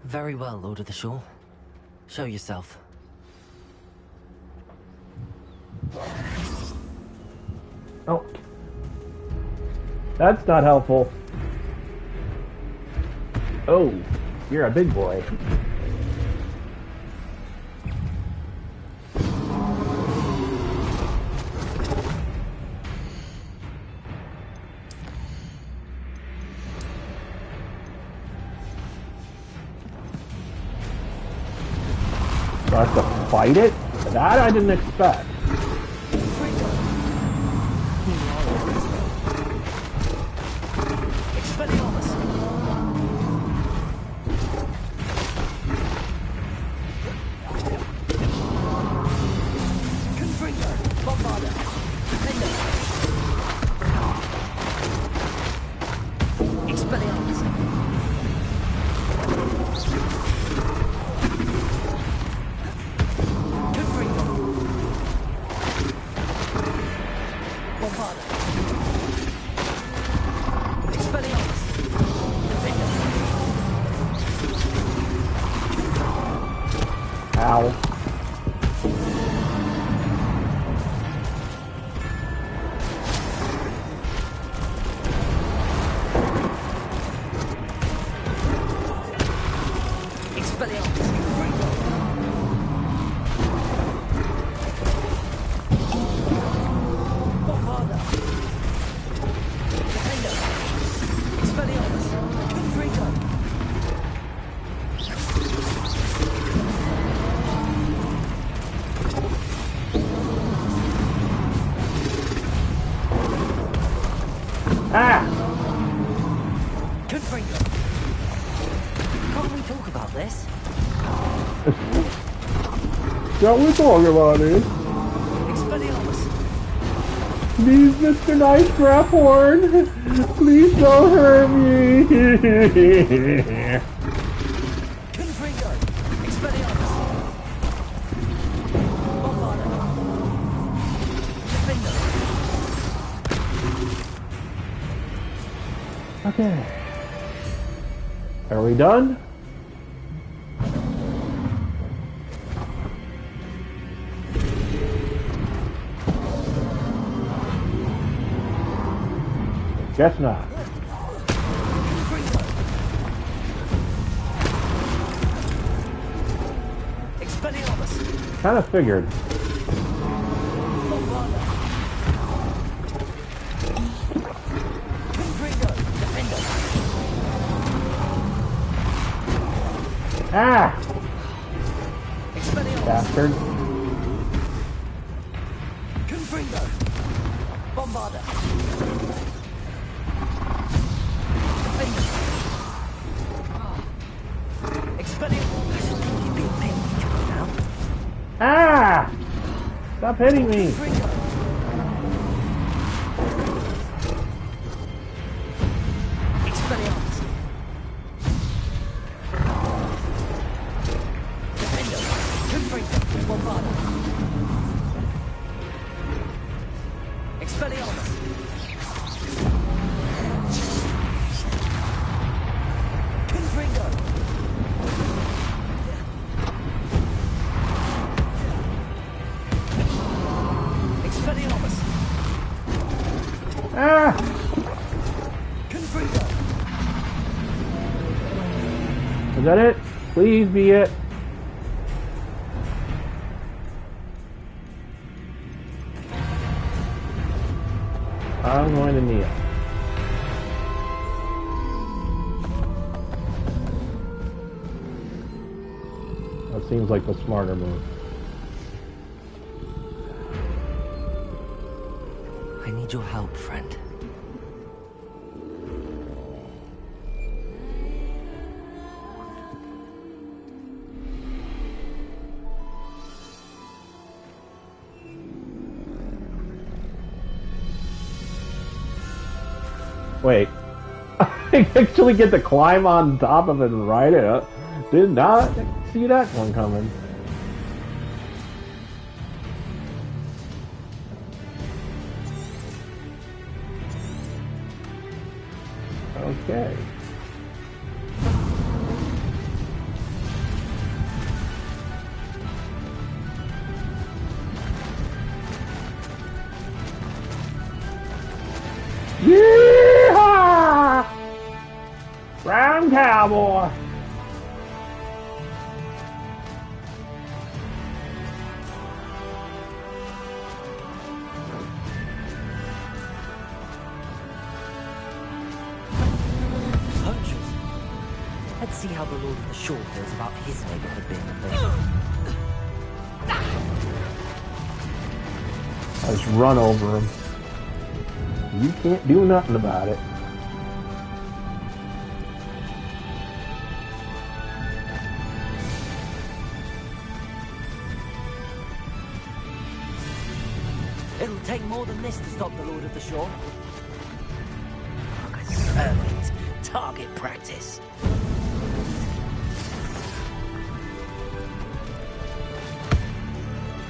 Very well, Lord of the Shore. Show yourself. Oh. That's not helpful. Oh, you're a big boy. I have to fight it? That I didn't expect. Ow. Don't we talk about it? Please, Mr. Nice Graphorn, please don't hurt me. Okay. Are we done? Guess not. Kind of figured. Ah! Bastard. Ah! Stop hitting me! Is that it? Please be it. I'm going to kneel. That seems like the smarter move. I need your help, friend. Wait, I actually get to climb on top of it and ride it up. Did not see that one coming. Okay. Yeehaw! Brown cowboy. Let's see how the Lord of the Shore feels about his neighborhood being a thing. I just run over him. You can't do nothing about it. It'll take more than this to stop the Lord of the Shore. Perfect. Target practice.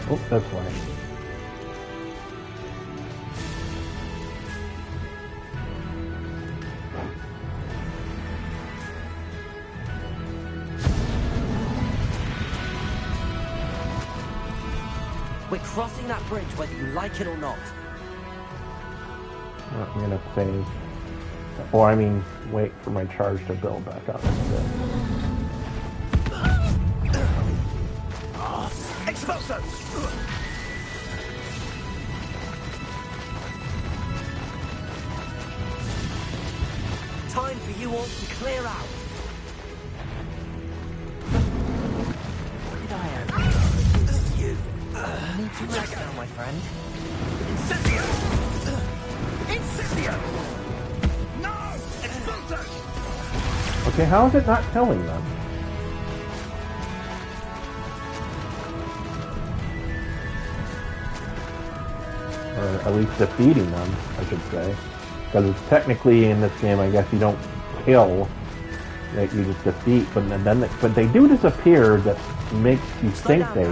Oh, that's why. We're crossing that bridge whether you like it or not. I'm gonna save. Or I mean, wait for my charge to build back up. Expulso! Time for you all to clear out. What did I add? You. Need to rest now, my friend. Incendio! Incendio! No! Expulso! Okay, how is it not killing them? Or at least defeating them, I should say. Because technically in this game, I guess you don't kill, that you just defeat, but but they do disappear. That makes you think they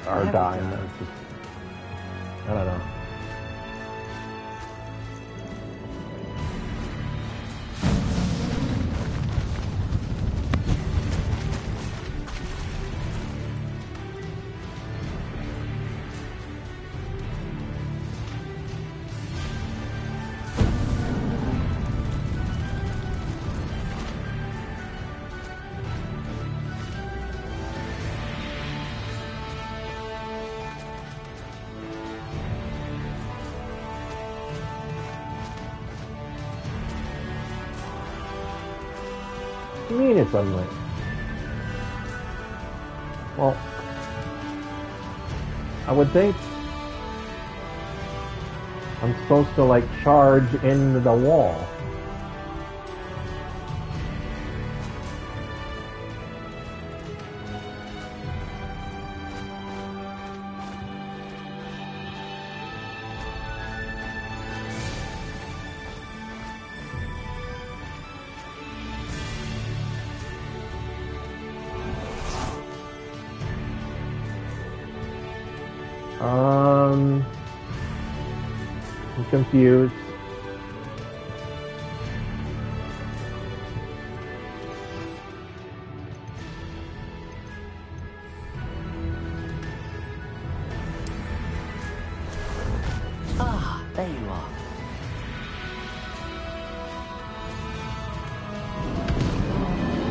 are dying. It's just, I don't know. What do you mean it's unlit? Well, I would think I'm supposed to like charge into the wall. I'm confused. Ah, there you are.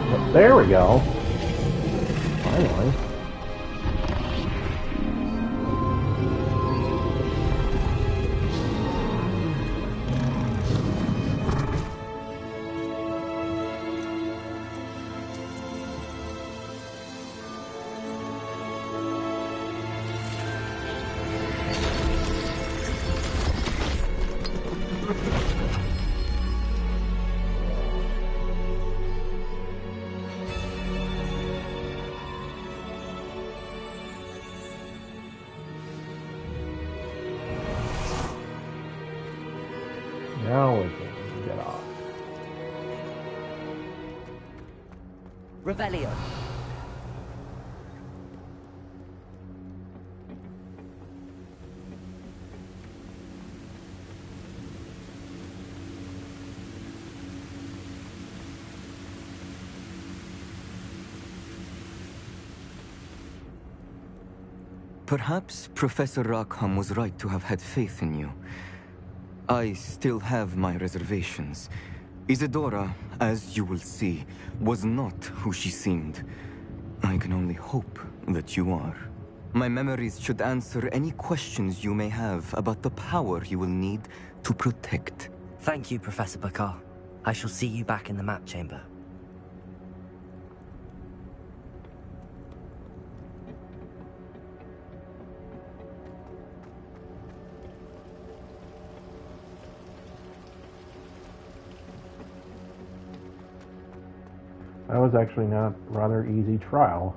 Well, there we go. Finally. Now we can get off. Revelio. Perhaps Professor Roktan was right to have had faith in you. I still have my reservations. Isadora, as you will see, was not who she seemed. I can only hope that you are. My memories should answer any questions you may have about the power you will need to protect. Thank you, Professor Bakar. I shall see you back in the map chamber. That was actually not a rather easy trial.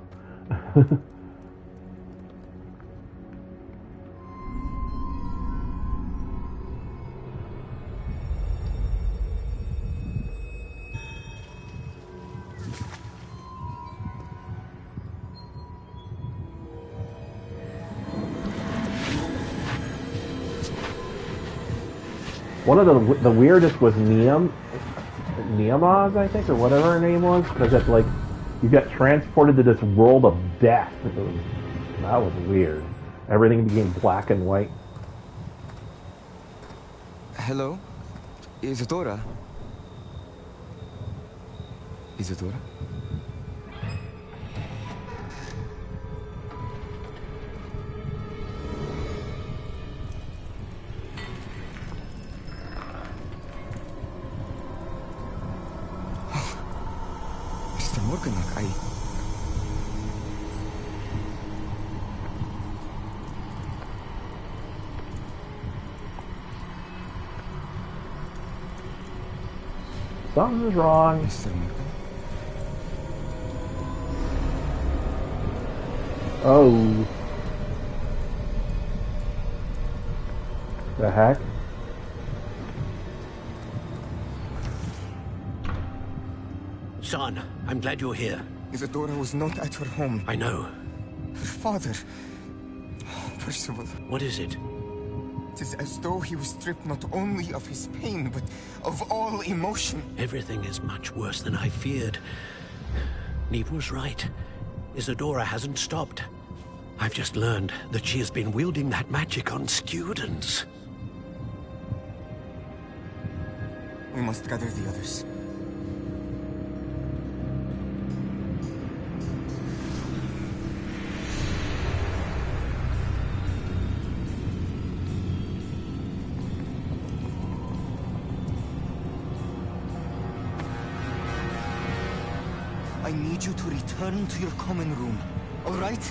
One of the weirdest was Niamaz, I think, or whatever her name was, because it's like you got transported to this world of death. That was weird. Everything became black and white. Hello? Isadora? Isadora? Something's wrong. Oh. The heck? Son, I'm glad you're here. Isadora was not at her home. I know. Her father... Oh, Percival. What is it? It is as though he was stripped not only of his pain, but of all emotion. Everything is much worse than I feared. Neve was right. Isadora hasn't stopped. I've just learned that she has been wielding that magic on students. We must gather the others. I need you to return to your common room, all right?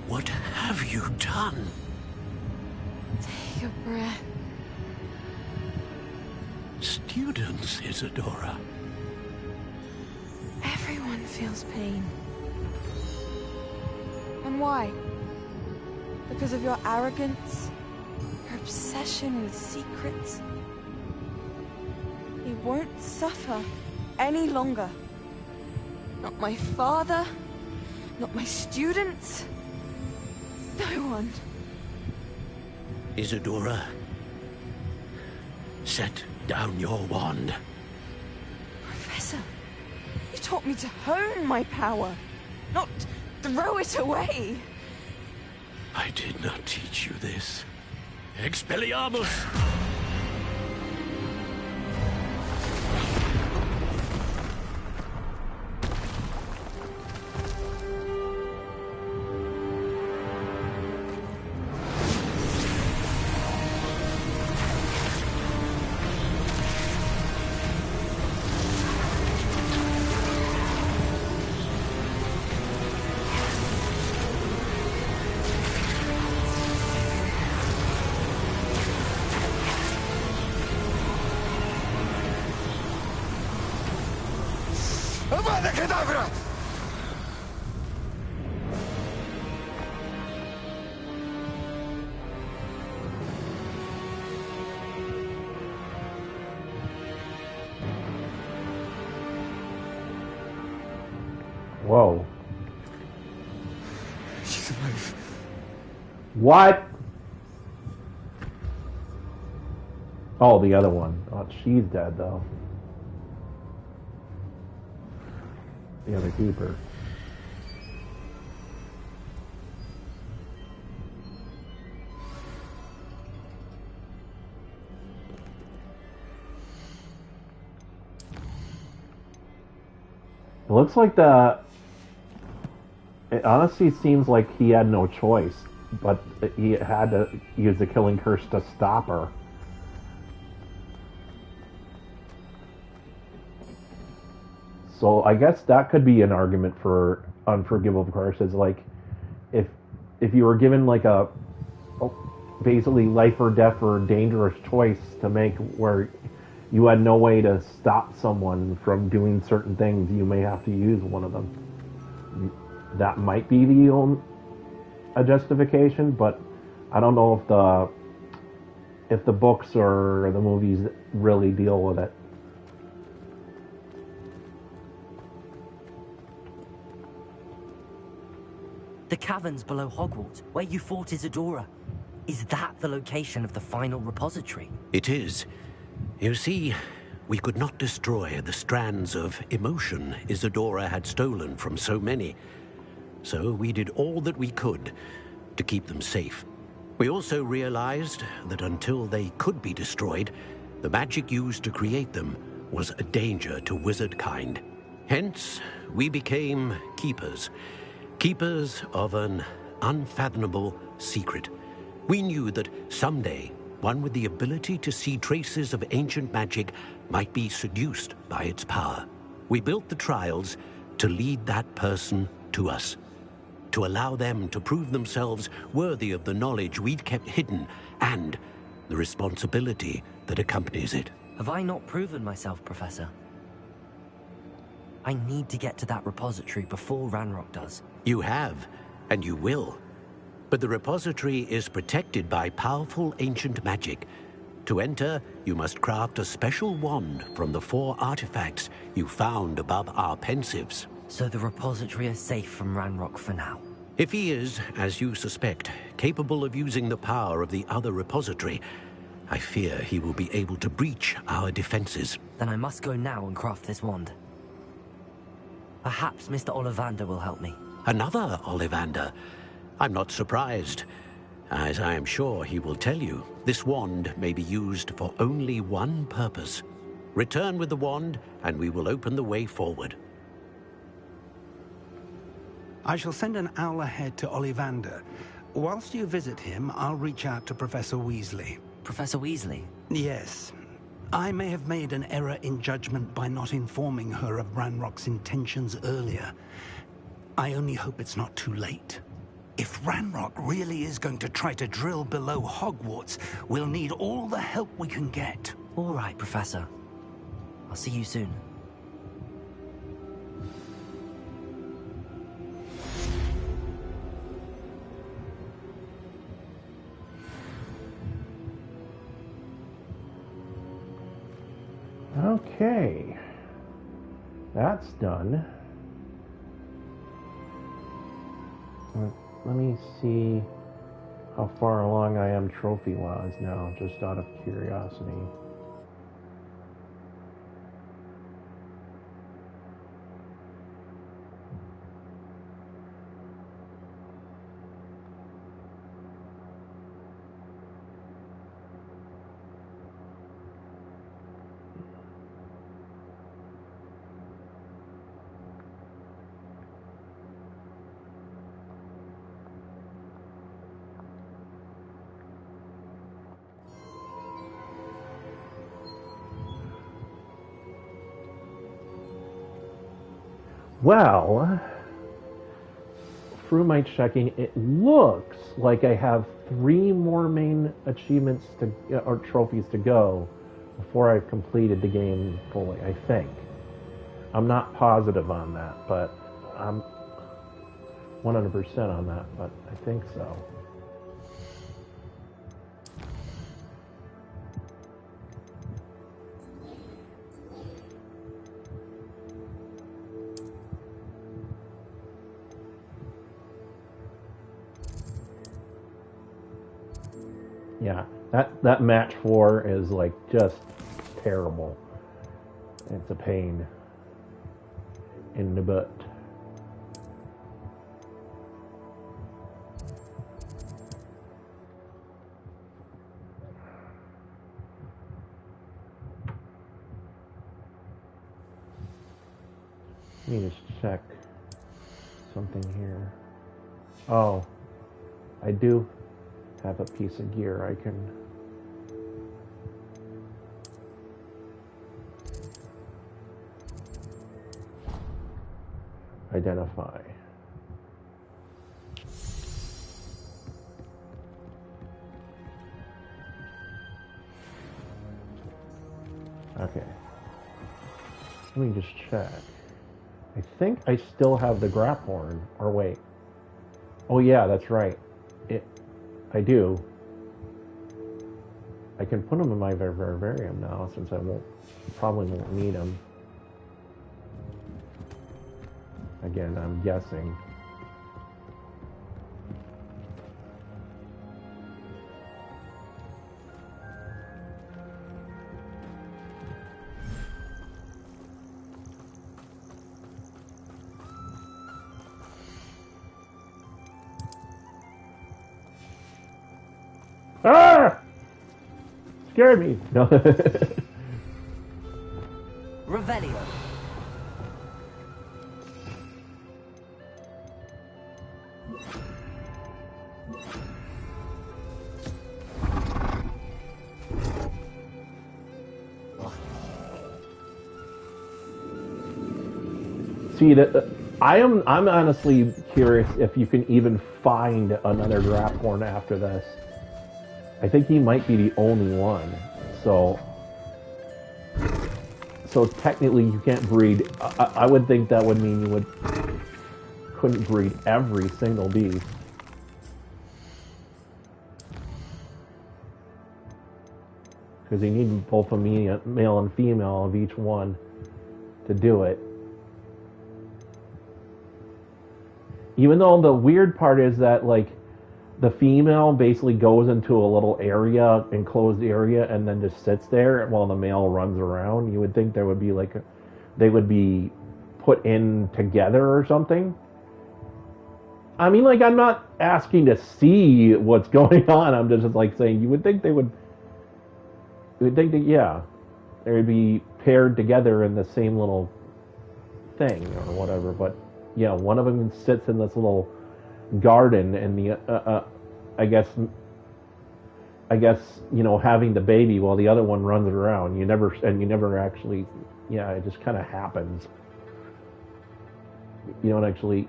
What have you done? Take a breath. Students, Isadora. Everyone feels pain. And why? Because of your arrogance? Your obsession with secrets? He won't suffer any longer. Not my father, not my students, no one. Isadora, set down your wand. Professor, you taught me to hone my power, not throw it away. I did not teach you this. Expelliarmus! Whoa. She's alive. What? Oh, the other one. Oh, she's dead, though. The other keeper. It looks like it honestly seems like he had no choice. but he had to use the killing curse to stop her. So I guess that could be an argument for unforgivable curses. Like, if you were given like a basically life or death or dangerous choice to make, where you had no way to stop someone from doing certain things, you may have to use one of them. That might be a justification, but I don't know if the books or the movies really deal with it. The caverns below Hogwarts, where you fought Isadora. Is that the location of the final repository? It is. You see, we could not destroy the strands of emotion Isadora had stolen from so many. So we did all that we could to keep them safe. We also realized that until they could be destroyed, the magic used to create them was a danger to wizard kind. Hence, we became keepers. Keepers of an unfathomable secret. We knew that someday, one with the ability to see traces of ancient magic might be seduced by its power. We built the trials to lead that person to us, to allow them to prove themselves worthy of the knowledge we'd kept hidden and the responsibility that accompanies it. Have I not proven myself, Professor? I need to get to that repository before Ranrock does. You have, and you will. But the repository is protected by powerful ancient magic. To enter, you must craft a special wand from the 4 artifacts you found above our Pensieves. So the repository is safe from Ranrock for now? If he is, as you suspect, capable of using the power of the other repository, I fear he will be able to breach our defenses. Then I must go now and craft this wand. Perhaps Mr. Ollivander will help me. Another Ollivander? I'm not surprised. As I am sure he will tell you, this wand may be used for only one purpose. Return with the wand, and we will open the way forward. I shall send an owl ahead to Ollivander. Whilst you visit him, I'll reach out to Professor Weasley. Professor Weasley? Yes. I may have made an error in judgment by not informing her of Ranrock's intentions earlier. I only hope it's not too late. If Ranrock really is going to try to drill below Hogwarts, we'll need all the help we can get. All right, Professor. I'll see you soon. Okay, that's done. Let me see how far along I am trophy-wise now, just out of curiosity. Well, through my checking, it looks like I have 3 more main achievements or trophies to go before I've completed the game fully, I think. I'm not positive on that, but I'm 100% on that, but I think so. Yeah, that match 4 is like just terrible. It's a pain in the butt. Let me just check something here. Oh, I do have a piece of gear I can identify. Okay. Let me just check. I think I still have the Graphorn. Or wait. Oh yeah, that's right. I do. I can put them in my vivarium now since I probably won't need them. Again, I'm guessing. Ah! Scared me. No. Revelio. See that I'm honestly curious if you can even find another Graphorn after this. I think he might be the only one. So technically you can't breed. I would think that would mean you couldn't breed every single beast. Because you need both a male and female of each one to do it. Even though the weird part is that, like, the female basically goes into a little area, enclosed area, and then just sits there while the male runs around. You would think there would be like they would be put in together or something. I mean, like, I'm not asking to see what's going on. I'm just like saying you would think they would. You would think that, yeah, they would be paired together in the same little thing or whatever. But yeah, one of them sits in this little garden, and the I guess you know, having the baby while the other one runs around. You never actually, yeah, it just kind of happens. You don't actually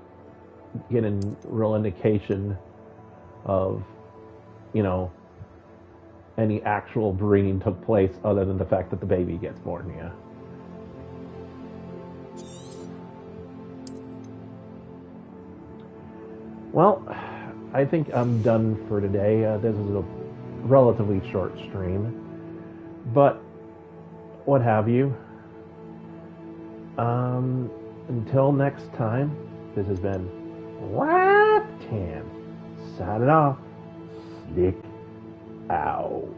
get a real indication of, you know, any actual breeding took place other than the fact that the baby gets born. Yeah. Well, I think I'm done for today. This is a relatively short stream, but what have you. Until next time, this has been Roktan signing off. Stick out.